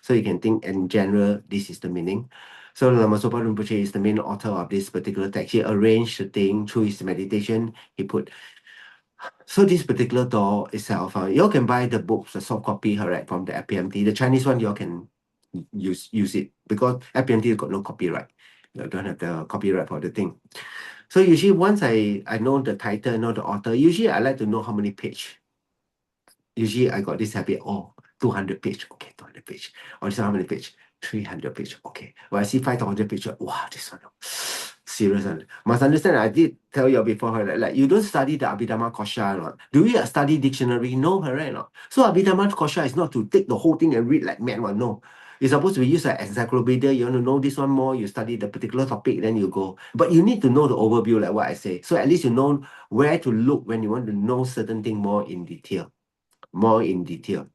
So you can think in general, this is the meaning. So Lama Zopa Rinpoche is the main author of this particular text. He arranged the thing through his meditation. He put, so this particular door itself, you all can buy the books, the soft copy, correct, from the FPMT. The Chinese one, you all can use it because FPMT got no copyright. You don't have the copyright for the thing. So usually once I know the title, know the author, usually I like to know how many page. Usually I got this habit, 200 page, okay, 200 page. Or this one, how many page? 300 page, okay. When I see 500 page, wow, this one, serious one. Must understand, I did tell you before, like you don't study the Abhidhamma Kosha, not. Do you study dictionary? No, right? Not. So Abhidhamma Kosha is not to take the whole thing and read like mad one, no. It's supposed to be used as encyclopedia. You want to know this one more, you study the particular topic, then you go. But you need to know the overview, like what I say. So at least you know where to look when you want to know certain thing more in detail. More in detail.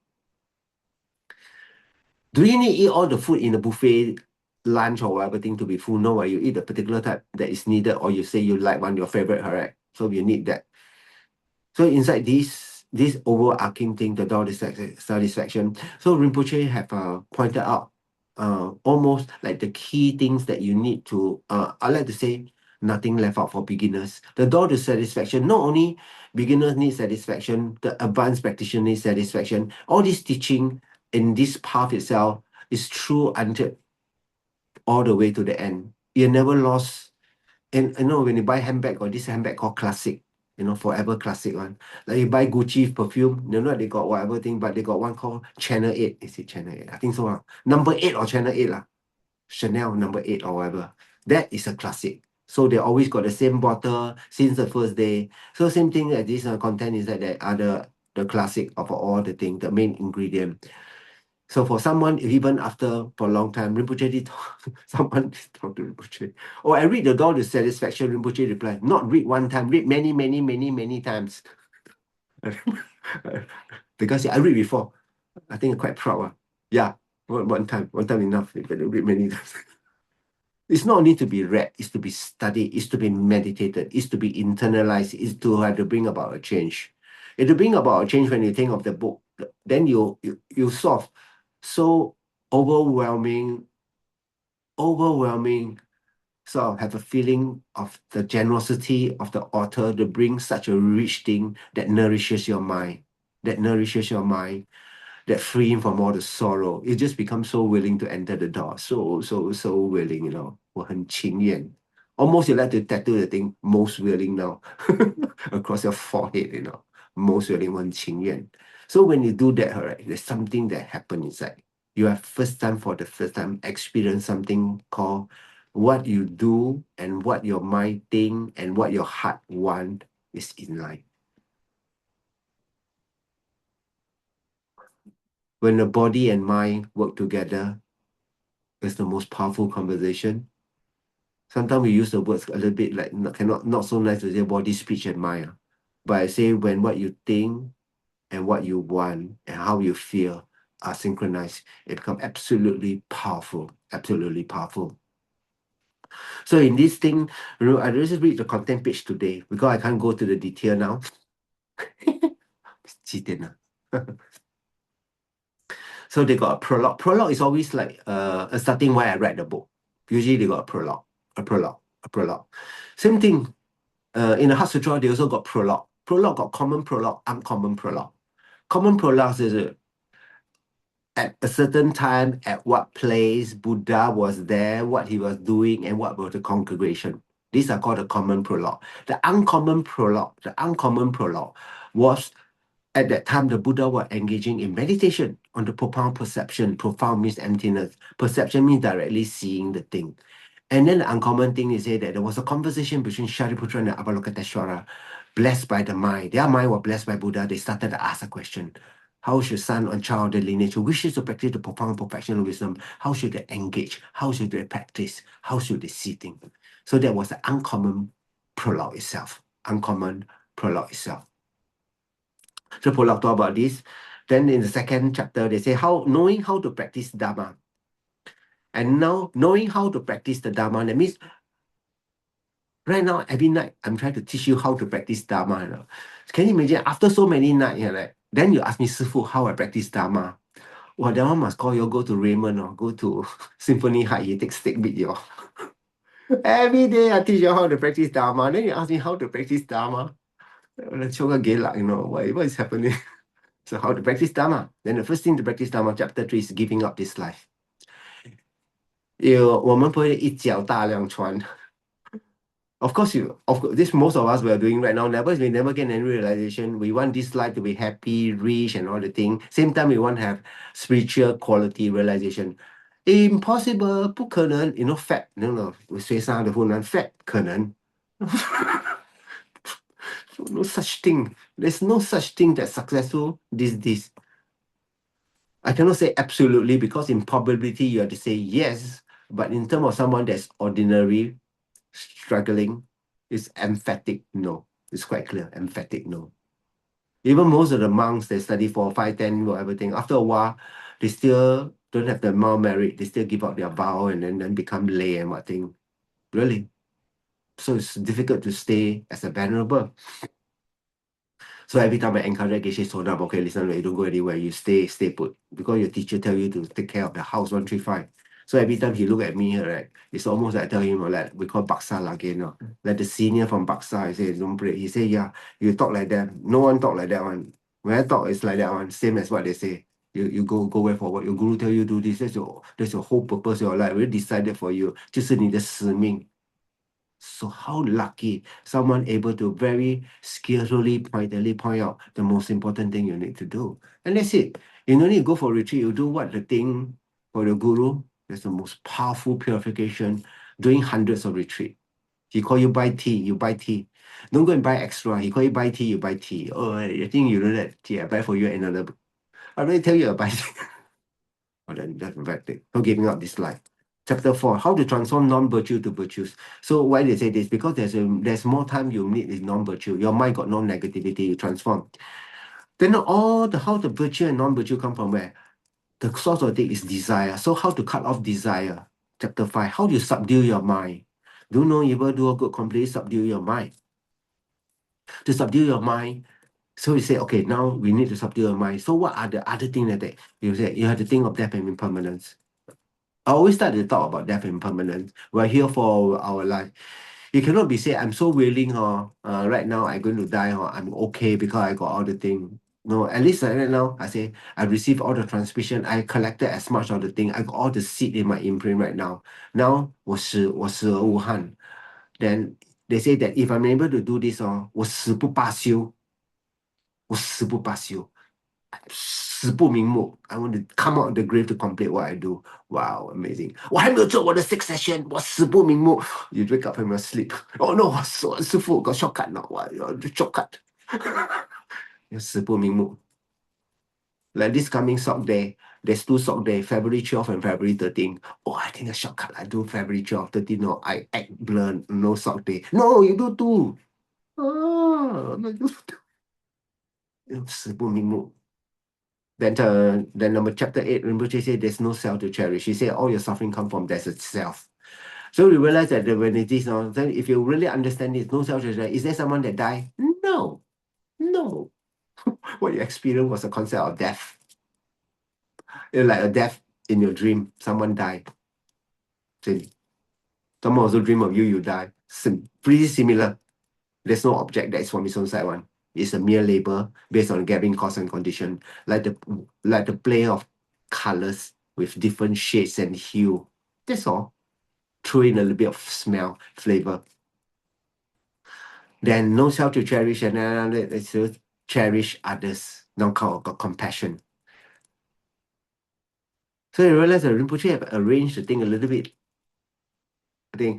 Do you need to eat all the food in the buffet lunch or whatever thing to be full? No, you eat the particular type that is needed, or you say you like one, your favorite, correct? So you need that. So inside this overarching thing, the door satisfaction. So Rinpoche have pointed out almost like the key things that you need to, I like to say, nothing left out for beginners. The door to satisfaction, not only beginners need satisfaction, the advanced practitioner need satisfaction. All this teaching in this path itself is true until all the way to the end. You never lost. And you know, when you buy handbag, or this handbag called classic, forever classic one. Like you buy Gucci perfume, they got whatever thing, but they got one called Channel 8. Is it Channel 8? I think so. Number 8 or Channel 8 lah. Chanel number 8 or whatever. That is a classic. So they always got the same bottle since the first day. So same thing as this content is that they are the classic of all the thing, the main ingredient. So for someone, even after for a long time, Rinpoche did someone talk to Rinpoche. Oh, I read the door to satisfaction, Rinpoche replied. Not read one time, read many, many, many, many times. Because I read before. I think I'm quite proud. Yeah, one time enough. You can read many times. It's not only to be read, it's to be studied, it's to be meditated, it's to be internalized, it's to have to bring about a change. If to bring about a change when you think of the book, then you sort of so overwhelming, sort of have a feeling of the generosity of the author to bring such a rich thing that nourishes your mind, that free him from all the sorrow. You just become so willing to enter the door. So willing, 我很情愿. Almost you like to tattoo the thing, most willing now, across your forehead, most willing, 我很情愿. So when you do that, right, there's something that happens inside. You have for the first time experience something called what you do and what your mind think and what your heart want is in line. When the body and mind work together, it's the most powerful conversation. Sometimes we use the words a little bit like not so nice to say body, speech, and mind. But I say when what you think and what you want and how you feel are synchronized, it becomes absolutely powerful. Absolutely powerful. So in this thing, I just read the content page today because I can't go to the detail now. 几点了？ So they got a prologue. Prologue is always like a starting why I read the book. Usually they got a prologue. Same thing. In the Heart Sutra, they also got prologue. Prologue got common prologue, uncommon prologue. Common prologue is at a certain time, at what place Buddha was there, what he was doing, and what was the congregation. These are called the common prologue. The uncommon prologue was At that time, the Buddha was engaging in meditation on the profound perception. Profound means emptiness. Perception means directly seeing the thing. And then the uncommon thing is that there was a conversation between Shariputra and Avalokiteshvara, blessed by the mind. Their mind was blessed by Buddha. They started to ask a question. How should son or child of the lineage who wishes to practice the profound perfection of wisdom, how should they engage? How should they practice? How should they see things? So that was the uncommon prologue itself. Uncommon prologue itself. So prologue talk about this. Then in the second chapter, they say knowing how to practice Dharma. And now knowing how to practice the Dharma, that means right now, every night, I'm trying to teach you how to practice Dharma. You know? Can you imagine, after so many nights, then you ask me, Sifu, how I practice Dharma? Well, that one must call you, go to Raymond or go to Symphony High, you take stick with you. Every day I teach you how to practice Dharma. Then you ask me how to practice Dharma. Let's show you know, what is happening? So how to practice Dharma? Then the first thing to practice Dharma, chapter 3 is giving up this life. 我们不会一脚大两船。Of course, this most of us we are doing right now. We never get any realization. We want this life to be happy, rich, and all the thing. Same time, we want to have spiritual quality realization. Impossible, 不可能. You know, fat. No. 学生的湖南 fat 可能. No such thing. There's no such thing that's successful. This. I cannot say absolutely because in probability you have to say yes. But in terms of someone that's ordinary, struggling, is emphatic no. It's quite clear, emphatic no. Even most of the monks, they study for 5, 10, whatever thing. After a while, they still don't have the more merit. They still give up their vow and then become lay and what thing. Really. So it's difficult to stay as a venerable. So every time I encourage Geshe Sonam, okay, listen, you don't go anywhere, you stay put. Because your teacher tell you to take care of the house 135. So every time he look at me, right, it's almost like I tell him, like, we call Baksa again. Like the senior from Baksa, I say, don't pray. He say, yeah, you talk like that. No one talk like that one. When I talk, it's like that one, same as what they say. You go way forward. Your guru tell you do this. That's your whole purpose of your life. We decided for you. 就是你的使命. So how lucky someone able to very skillfully, pointedly point out the most important thing you need to do. And that's it. You don't need to go for retreat. You do what the thing for the guru. That's the most powerful purification. Doing hundreds of retreat. He call you buy tea, you buy tea. Don't go and buy extra. He call you buy tea, you buy tea. Oh, I think you know that tea. I buy for you another. I already tell you I buy tea. Oh, then that's bad thing. For giving up this life. Chapter 4, how to transform non-virtue to virtues. So why they say this? Because there's more time you need is non-virtue. Your mind got no negativity, you transform. Then how the virtue and non-virtue come from where? The source of it is desire. So how to cut off desire? Chapter 5, how do you subdue your mind? Do no evil, do good, completely subdue your mind. To subdue your mind, so you say, okay, now we need to subdue your mind. So what are the other things that you say? You have to think of death and impermanence. I always start to talk about death and impermanence. We're here for our life. You cannot be say, I'm so willing, right now I'm going to die, I'm okay because I got all the thing. No, at least right now, I say, I received all the transmission, I collected as much of the thing, I got all the seed in my imprint right now. Now, 我死而无憾. Then they say that if I'm able to do this, 我死不罢休. 我死不罢休. 死不瞑目. I want to come out of the grave to complete what I do. Wow, amazing. 我还没有做我的 six session. 我死不瞑目. You wake up from your sleep. Oh no, 师父 got shortcut now. Shortcut. 死不瞑目. Like this coming sock day, there's 2 sock day, February 12 and February 13. Oh, I think a shortcut. I do February 12, 13. No, I act blur, no sock day. No, you do 2. Oh, no, you do 死不瞑目. Then number chapter 8, Rinpoche said there's no self to cherish. He said all your suffering come from there's a self. So we realize that when it is now, then if you really understand it, no self to cherish. Is there someone that died? No. What you experienced was a concept of death. It's like a death in your dream. Someone died. Someone also dream of you die. Pretty similar. There's no object that is from its own side one. It's a mere label based on gathering cause and condition, like the play of colors with different shades and hue. That's all. Throw in a little bit of smell, flavor. Then no self to cherish, and then to cherish others. Now got compassion. So you realize that Rinpoche have arranged the thing a little bit.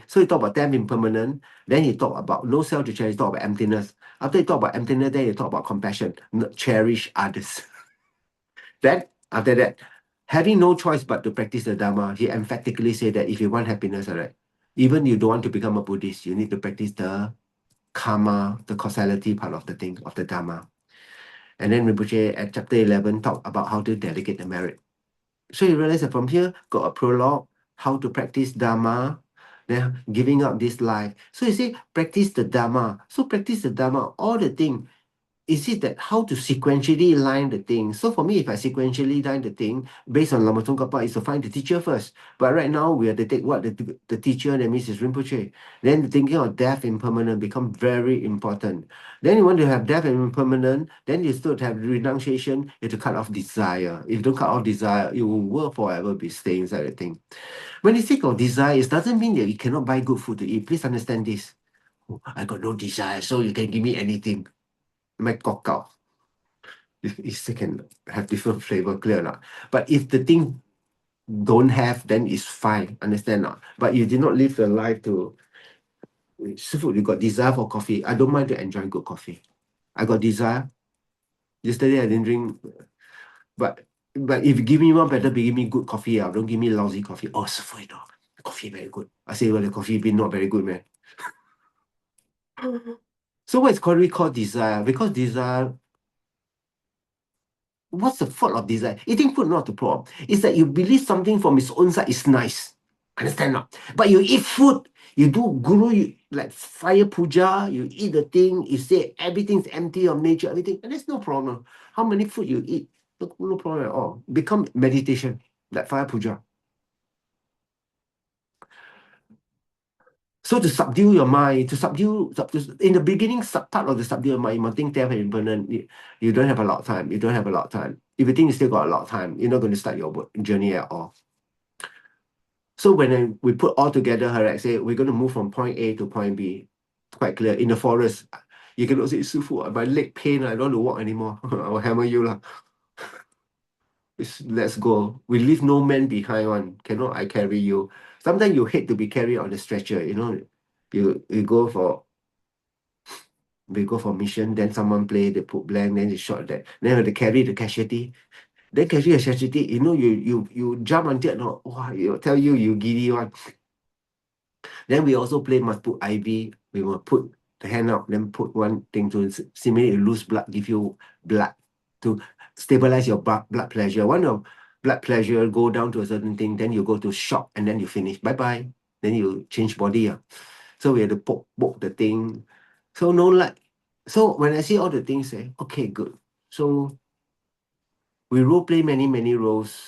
So he talk about damn impermanent, then he talk about no self to cherish, talk about emptiness. After he talk about emptiness, then he talk about compassion, cherish others. Then after that, having no choice but to practice the Dharma, he emphatically said that if you want happiness, all right, even you don't want to become a Buddhist, you need to practice the karma, the causality part of the thing, of the Dharma. And then Rinpoche at chapter 11 talk about how to delegate the merit. So you realize that from here, got a prologue, how to practice Dharma, then giving up this life. So you say, practice the Dharma. So practice the Dharma, all the thing. Is it that how to sequentially line the thing? So for me, if I sequentially line the thing, based on Lama Tsongkhapa, is to find the teacher first. But right now, we have to take what the teacher, that means is Rinpoche. Then the thinking of death impermanent become very important. Then you want to have death and impermanent, then you still have renunciation, you have to cut off desire. If you don't cut off desire, you will forever be staying inside the thing. When you think of desire, it doesn't mean that you cannot buy good food to eat. Please understand this. Oh, I got no desire, so you can give me anything. My cock out. It still can have different flavor, clear or not? But if the thing don't have, then it's fine, understand not? But you did not live the life to, Sifu, you got desire for coffee. I don't mind to enjoy good coffee. I got desire. Yesterday I didn't drink, but if you give me one better, give me good coffee. Don't give me lousy coffee. Oh, Sifu, you know, coffee very good. I say, well, the coffee been not very good, man. So what is called desire? Because desire, what's the fault of desire? Eating food not the problem. It's that you believe something from its own side is nice. Understand not? But you eat food, you do guru, like fire puja, you eat the thing, you say everything's empty of nature, everything, and there's no problem. How many food you eat, no problem at all. Become meditation, like fire puja. So to subdue your mind, in the beginning part of the subdue your mind, you must think death and impermanent. You don't have a lot of time. You don't have a lot of time. If you think you still got a lot of time, you're not going to start your journey at all. So when we put all together, right, say we're going to move from point A to point B, it's quite clear. In the forest, you cannot say, Sufu, my leg pain, I don't want to walk anymore. I'll hammer you. Lah. Let's go. We leave no man behind one. Cannot I carry you. Sometimes you hate to be carried on the stretcher, you know. You go for mission, then someone play, they put blank, then they shot that. Then they carry the casualty. Then carry the casualty, you know, you jump until no, wow, you tell you giddy one. Then we also play must put IV. We will put the hand out, then put one thing to simulate lose blood, give you blood to stabilize your blood pressure. When your blood pressure go down to a certain thing, then you go to shock and then you finish. Bye-bye. Then you change body. So we have to poke the thing. So no like. So when I see all the things, say, okay, good. So we role play many roles.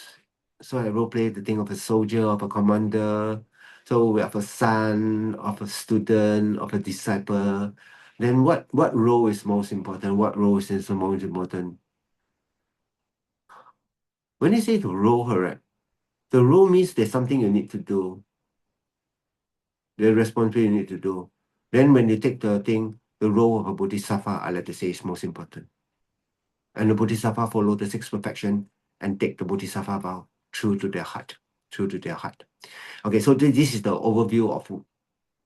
So I role play the thing of a soldier, of a commander. So we have a son, of a student, of a disciple. Then what role is most important? What role is the most important? When you say to role her, right, the role means there's something you need to do. The responsibility you need to do. Then when you take the thing, the role of a bodhisattva, I like to say, is most important. And the bodhisattva follow the six perfection and take the bodhisattva vow true to their heart. Okay, so this is the overview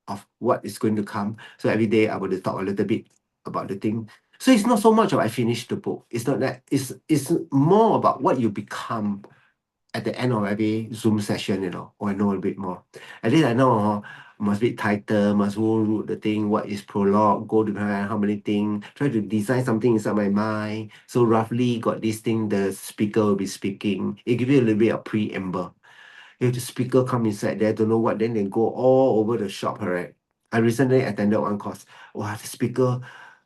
of what is going to come. So every day I will talk a little bit about the thing. So it's not so much of I finished the book. It's not that. It's more about what you become at the end of every Zoom session, you know, or I know a bit more. At least I know must be title, must go root the thing, what is prologue, go to how many things, try to design something inside my mind. So roughly got this thing, the speaker will be speaking. It gives you a little bit of preamble. If the speaker come inside there, don't know what, then they go all over the shop, right? I recently attended one course. Wow, the speaker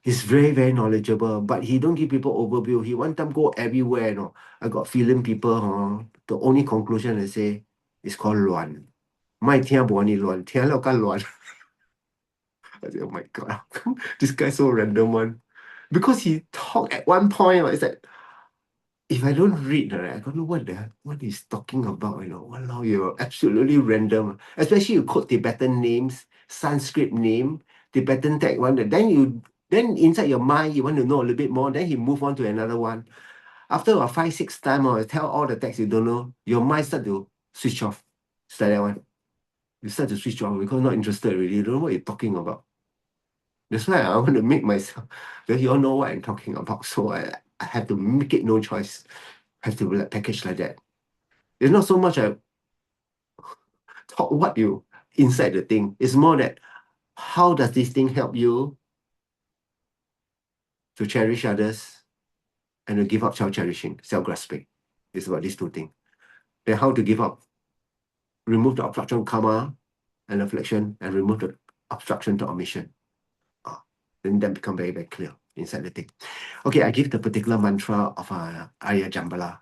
is very knowledgeable, but he don't give people overview. He one time go everywhere, you know. I got feeling people, the only conclusion they say is called 乱. My 听不你乱，听了更乱. I say, oh my god, this guy so random one. Because he talk at one point, it's like, if I don't read, right, I don't know what he's talking about, you know. Walao, you're absolutely random. Especially you quote Tibetan names, Sanskrit name, Tibetan tag one. Then inside your mind, you want to know a little bit more. Then he move on to another one. After about 5, 6 times, or tell all the text you don't know, your mind start to switch off. It's like that one. You start to switch off because not interested already. You don't know what you're talking about. That's why I want to make myself, because you all know what I'm talking about. So I have to make it no choice. I have to like package like that. It's not so much I talk what you inside the thing. It's more that how does this thing help you to cherish others and to give up self-cherishing, self-grasping. It's about these two things. Then how to give up, remove the obstruction karma and reflection, and remove the obstruction to omission. Then that become very, very clear inside the thing. Okay, I give the particular mantra of Arya Jambala.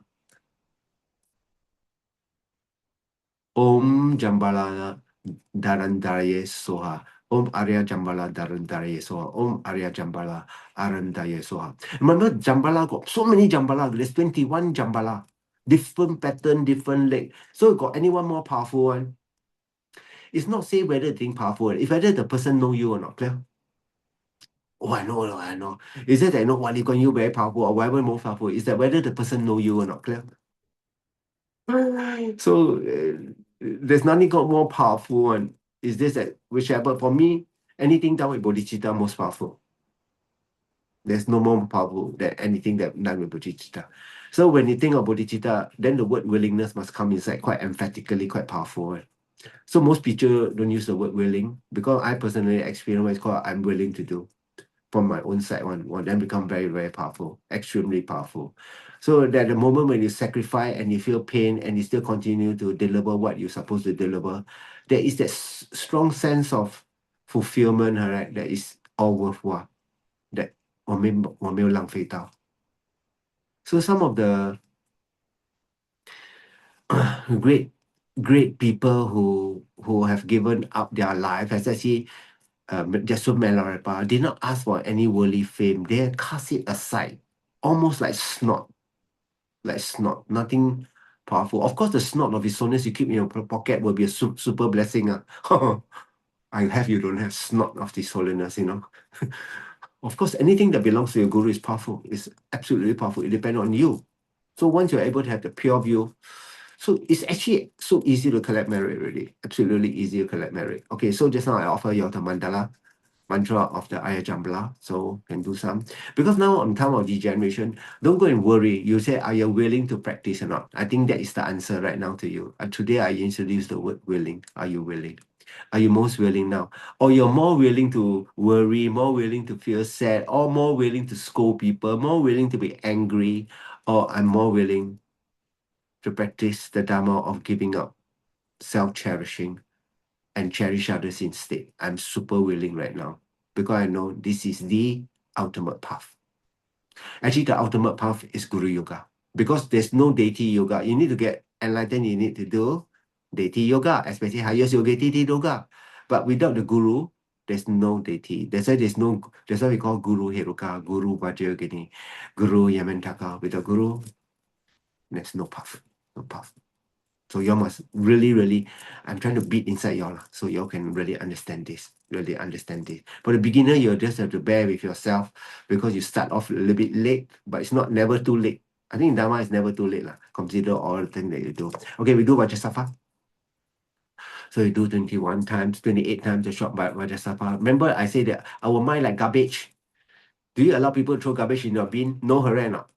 Om Jambala Darandaraye Soha. Om Arya Jambala Darandaraye Soha. Om Arya Jambala Arandaye Soha. Remember, Jambala got so many Jambala. There's 21 Jambala. Different pattern, different leg. So got anyone more powerful one? It's not say whether the thing powerful. If whether the person know you or not, clear? Oh, I know, I know. Is it that I know Wali Kuan Yew very powerful or whatever more powerful? Is that whether the person know you or not, clear? So there's nothing got more powerful one. Is this that whichever for me, anything done with bodhicitta most powerful. There's no more powerful than anything that done with bodhicitta. So when you think of bodhicitta, then the word willingness must come inside quite emphatically, quite powerful. Right? So most people don't use the word willing because I personally experience what it's called I'm willing to do from my own side one then become very, very powerful, extremely powerful. So that the moment when you sacrifice and you feel pain and you still continue to deliver what you're supposed to deliver, there is that strong sense of fulfillment, right? That is all worthwhile. That 我没有浪费到. So some of the great people who have given up their life, as I see, Jesua Melarapa did not ask for any worldly fame. They cast it aside, almost like snot, nothing powerful. Of course, the snot of his soulness you keep in your pocket will be a super blessing. I have, you don't have snot of this holiness, Of course, anything that belongs to your guru is powerful. It's absolutely powerful. It depends on you. So once you're able to have the pure view, so it's actually so easy to collect merit already. Absolutely easy to collect merit. Okay, so just now I offer you the mandala mantra of the Arya Jambala, so can do some. Because now on time of degeneration, don't go and worry. You say, are you willing to practice or not? I think that is the answer right now to you. Today I introduced the word willing. Are you willing? Are you most willing now? Or you're more willing to worry, more willing to feel sad, or more willing to scold people, more willing to be angry, or I'm more willing to practice the Dharma of giving up, self-cherishing, and cherish others instead. I'm super willing right now because I know this is the ultimate path. Actually, the ultimate path is Guru Yoga because there's no deity yoga. You need to get enlightened, you need to do deity yoga, especially highest yoga deity yoga. But without the Guru, there's no deity. That's why we call Guru Heruka, Guru Vajrayogini, Guru Yamantaka. Without Guru, there's no path. No path. So y'all must really, I'm trying to beat inside y'all, so y'all can really understand this. For the beginner, you'll just have to bear with yourself because you start off a little bit late, but it's not never too late. I think Dharma is never too late. Consider all the things that you do. Okay, we do Vajrasattva. So you do 21 times, 28 times the short Vajrasattva. Remember, I say that our mind like garbage. Do you allow people to throw garbage in your bin? No, hurry not.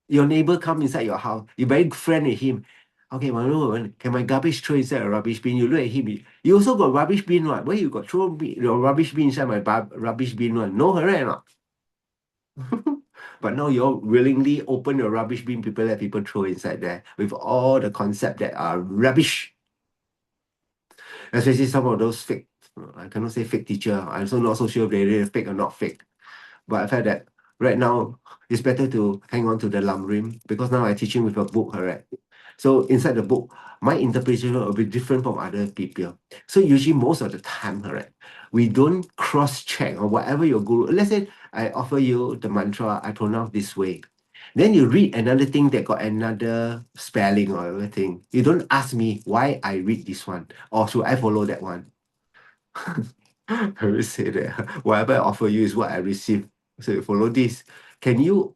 Your neighbor come inside your house. You're very friend with him. Okay, can my garbage throw inside a rubbish bin? You look at him. You also got rubbish bin, what? Why you got throw your rubbish bin inside my rubbish bin one? No, hurry not. But now you're willingly open your rubbish bin, people let people throw inside there with all the concept that are rubbish. Especially some of those fake, I cannot say fake teacher. I'm also not so sure if they're fake or not fake. But I felt that right now it's better to hang on to the lamrim because now I'm teaching with a book, correct? So inside the book, my interpretation will be different from other people. So usually most of the time, correct, we don't cross-check or whatever your guru. Let's say I offer you the mantra, I pronounce this way. Then you read another thing that got another spelling or everything. You don't ask me why I read this one or should I follow that one. I will say that whatever I offer you is what I receive. So you follow this. Can you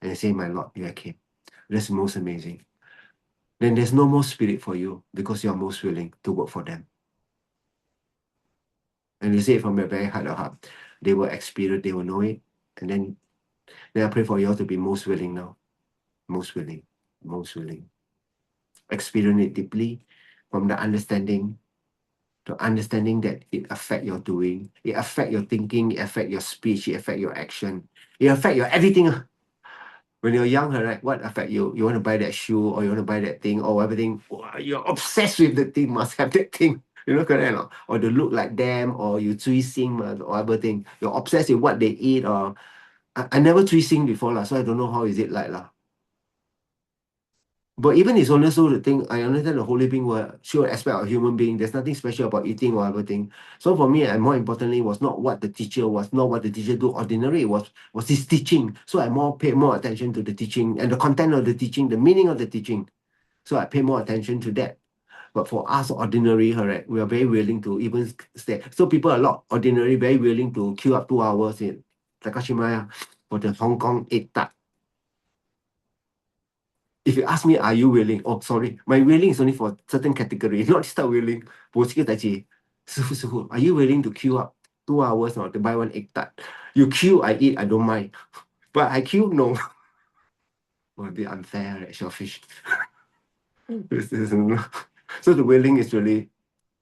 And they say, my Lord, you came. That's most amazing. Then there's no more spirit for you because you're most willing to work for them. And you say it from your very heart of heart. They will experience, they will know it. And then I pray for you all to be most willing now. Most willing. Most willing. Experience it deeply from the understanding to understanding that it affect your doing, it affect your thinking, it affect your speech, it affect your action, it affect your everything. When you're young, right, what affect you? You want to buy that shoe or you want to buy that thing or everything. Wow, you're obsessed with the thing, must have that thing. You know, correct or not? Or to look like them or you cui sing or everything. You're obsessed with what they eat or I never cui sing before, so I don't know how is it like. But even it's also the thing, I understand the holy being will show aspect of human being. There's nothing special about eating or everything. So for me, and more importantly, was not what the teacher was, not what the teacher do ordinary, was his teaching. So I pay more attention to the teaching and the content of the teaching, the meaning of the teaching. So I pay more attention to that. But for us, ordinary, correct, we are very willing to even stay. So people a lot ordinary, very willing to queue up 2 hours in Takashimaya for the Hong Kong egg tart. If you ask me, are you willing? Oh, sorry, my willing is only for certain category, not start willing. Are you willing to queue up 2 hours or to buy one egg tart? You queue, I eat, I don't mind. But I queue, no. Well, a bit unfair, right? Shellfish. So the willing is really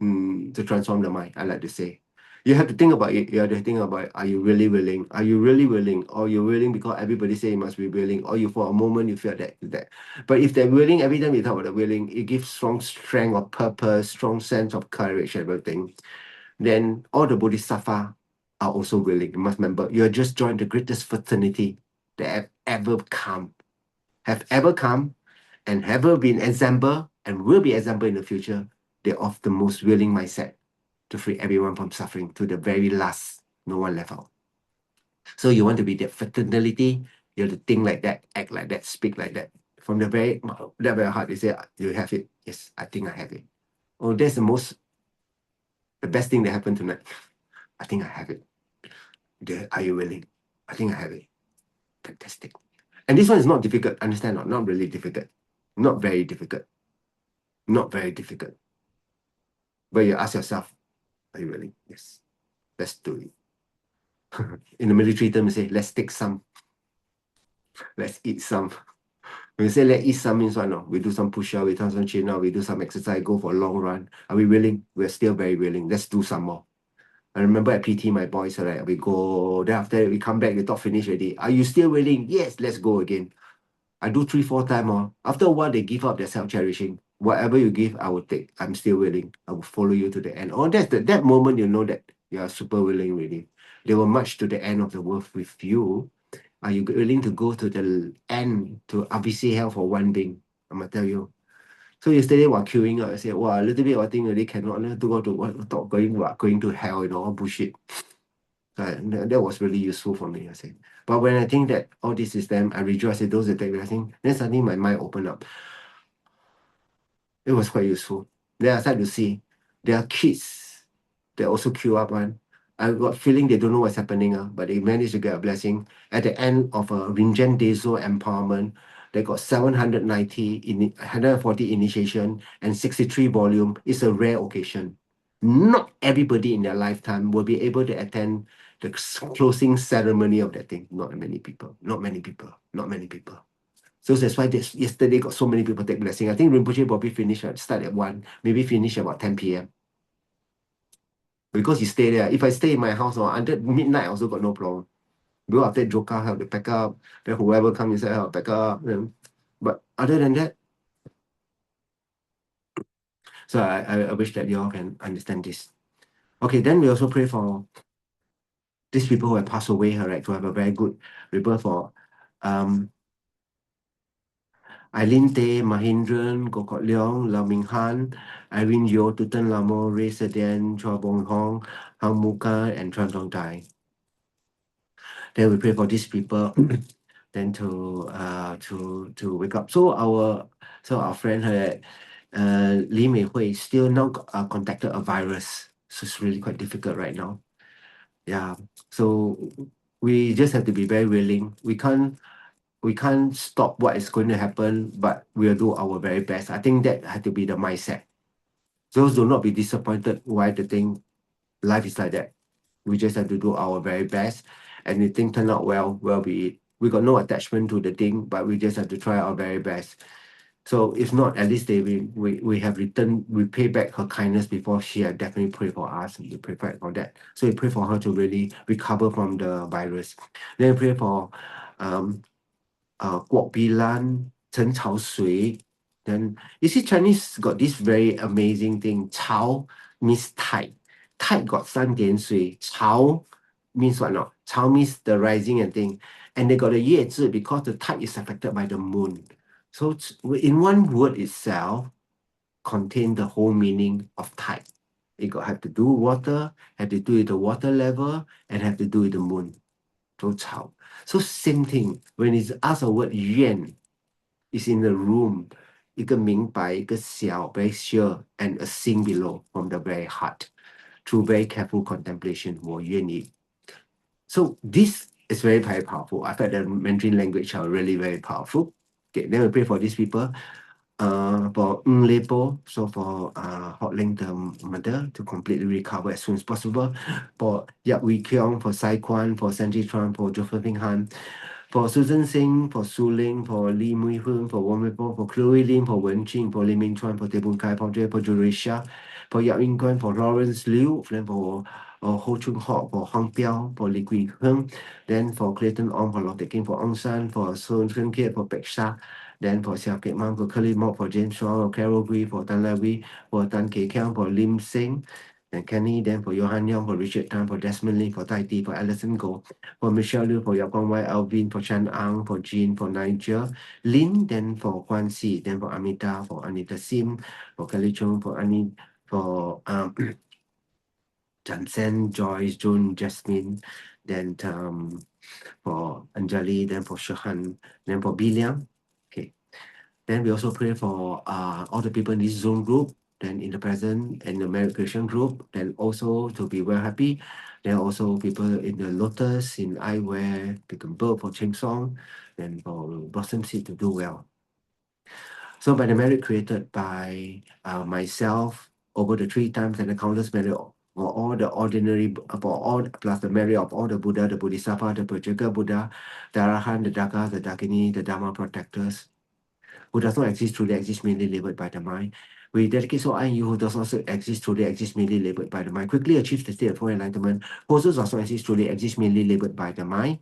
to transform the mind, I like to say. You have to think about it. You have to think about, are you really willing? Are you really willing? Or you're willing because everybody say you must be willing, or you for a moment you feel that. But if they're willing, every time we talk about the willing, it gives strong strength of purpose, strong sense of courage, everything. Then all the bodhisattva are also willing. You must remember, you have just joined the greatest fraternity that have ever come, and ever been example, and will be example in the future. They're of the most willing mindset to free everyone from suffering to the very last, no one left out. So you want to be that fraternity, you have to think like that, act like that, speak like that. From the very heart, they say, you have it. Yes, I think I have it. Oh, that's the best thing that happened tonight. I think I have it. Are you willing? I think I have it. Fantastic. And this one is not difficult, understand? Not really difficult. Not very difficult. Not very difficult. But you ask yourself, are you willing? Yes. Let's do it. In the military term, you say, let's take some. Let's eat some. When you say let's eat some means what? No? We do some push-up, we do some chin-up, we do some exercise, go for a long run. Are we willing? We're still very willing. Let's do some more. I remember at PT, my boys, right, we go, then after we come back, the talk finish already. Are you still willing? Yes, let's go again. I do 3-4 times. After a while, they give up their self-cherishing. Whatever you give, I will take. I'm still willing. I will follow you to the end. Oh, that's that moment you know that you are super willing, really. They will march to the end of the world with you. Are you willing to go to the end to RBC hell for one being? I'm gonna tell you. So yesterday while queuing up, I said, wow, a little bit I think really cannot to go to what talk going to hell, all bullshit. So that was really useful for me, I say. But when I think that all this is them, I rejoice at those that take blessing, then suddenly my mind opened up. It was quite useful. Then I started to see there are kids that also queue up one. I got feeling they don't know what's happening, but they managed to get a blessing. At the end of a Rinjen Dezo empowerment, they got 140 initiation and 63 volume. It's a rare occasion. Not everybody in their lifetime will be able to attend the closing ceremony of that thing. Not many people. Not many people. Not many people. So that's why yesterday got so many people take blessing. I think Rinpoche probably finished start at 1, maybe finish about 10 p.m. Because you stay there. If I stay in my house or until midnight, I also got no problem. Go after Joka help to pack up, then whoever comes inside help pack up. But other than that, so I wish that you all can understand this. Okay, then we also pray for these people who have passed away, right, to have a very good rebirth for Eileen Tay, Mahindran, Gokot Leong, Lau Ming Han, Irene Yeo, Tutan Lamo, Ray Sedian, Chua Bong Hong, Hang Muka, and Tran Tong Tai. Then we pray for these people then to wake up. So our friend her Li Mei Hui still now contacted a virus. So it's really quite difficult right now. Yeah. So we just have to be very willing. We can't we can't stop what is going to happen, but we'll do our very best. I think that had to be the mindset. Those do not be disappointed why the thing, life is like that. We just have to do our very best, and if things turn out well, well be it. We got no attachment to the thing, but we just have to try our very best. So if not, at least we have returned, we pay back her kindness before she had definitely prayed for us. We pray for that. So we pray for her to really recover from the virus. Then we pray for um Guok Bilan, Chen Chao Sui. Then you see Chinese got this very amazing thing. Chao means tide. Tide got 3点水. Chao means what not? Chao means the rising and thing. And they got a 叶字 because the tide is affected by the moon. So in one word itself contain the whole meaning of tide. It got have to do with water, have to do with the water level, and have to do with the moon. So Chao. So same thing. When it's asked a word 愿 is in the room. 一个明白,一个小 very sure, and a sing below from the very heart. Through very careful contemplation, 我愿意. So this is very, very powerful. I felt the Mandarin language are really very powerful. Okay, then we pray for these people. For Lepo, so for Hot Link, the mother, to completely recover as soon as possible. For Yap Wee Kiong, for Sai Kwan, for Sanji Tran, for Josephine Han, for Susan Singh, for Su Ling, for Lee Mui Hun, for Wong Mepo, for Chloe Lim, for Wen Jing, for Lim Ming Chuan, for Tebun Kai, for Jurisha, for Yap Ying Guan, for Lawrence Liu, then for Ho Chung Hock, for Hong Piao, for Lee Kui Hung, then for Clayton Ong, for Lotte King, for Ong San, for Sun Chen Kiet, for Pek Sha, then for Xiao Kek Mang, for Curly Mok, for James Shaw, for Carol Gui, for Tan La Wee, for Tan Kei Kiang, for Lim Sing, and Kenny, then for Johan Yong, for Richard Tan, for Desmond Lee, for Tai Ti, for Alison Go, for Michelle Liu, for Yap Kong Wai, Alvin, for Chan Ang, for Jean, for Nigel, Lin, then for Guan Si, then for Amita, for Anita Sim, for Kelly Chung, for Annie, for Jansen, Joyce, June, Jasmine, then for Anjali, then for Shahan, then for Biliang. Okay. Then we also pray for all the people in this Zoom group, then in the present and the Merit Creation group, then also to be well happy. Then also people in the Lotus, in Eyewear, Pick Bird for Cheng Song, then for Blossom Seed to do well. So by the merit created by myself over the 3 times and the countless merit for all the ordinary, for all plus the merit of all the Buddha, the Bodhisattva, the Pratyeka Buddha, the Arahan, the Daga, the Dakini, the Dharma protectors, who does not exist truly exist merely labeled by the mind. We dedicate so I you who does not exist truly exist merely labeled by the mind. Quickly achieve the state of full enlightenment. Who also does not exist truly exist merely labeled by the mind.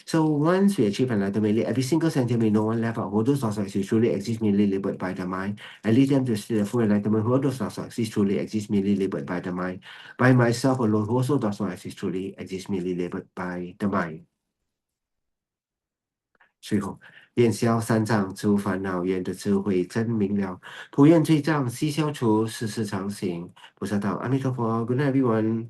So once we achieve enlightenment, every single sentiment, no one left out. Who does not exist truly exist merely labeled by the mind. And lead them to the state of full enlightenment. Who does not exist truly exist merely labeled by the mind. By myself alone, who also does not exist truly exist merely labeled by the mind. 最后，愿消三障诸烦恼，愿得智慧真明了。普愿罪障悉消除，世事常行。菩萨道：阿弥陀佛。Good night, everyone.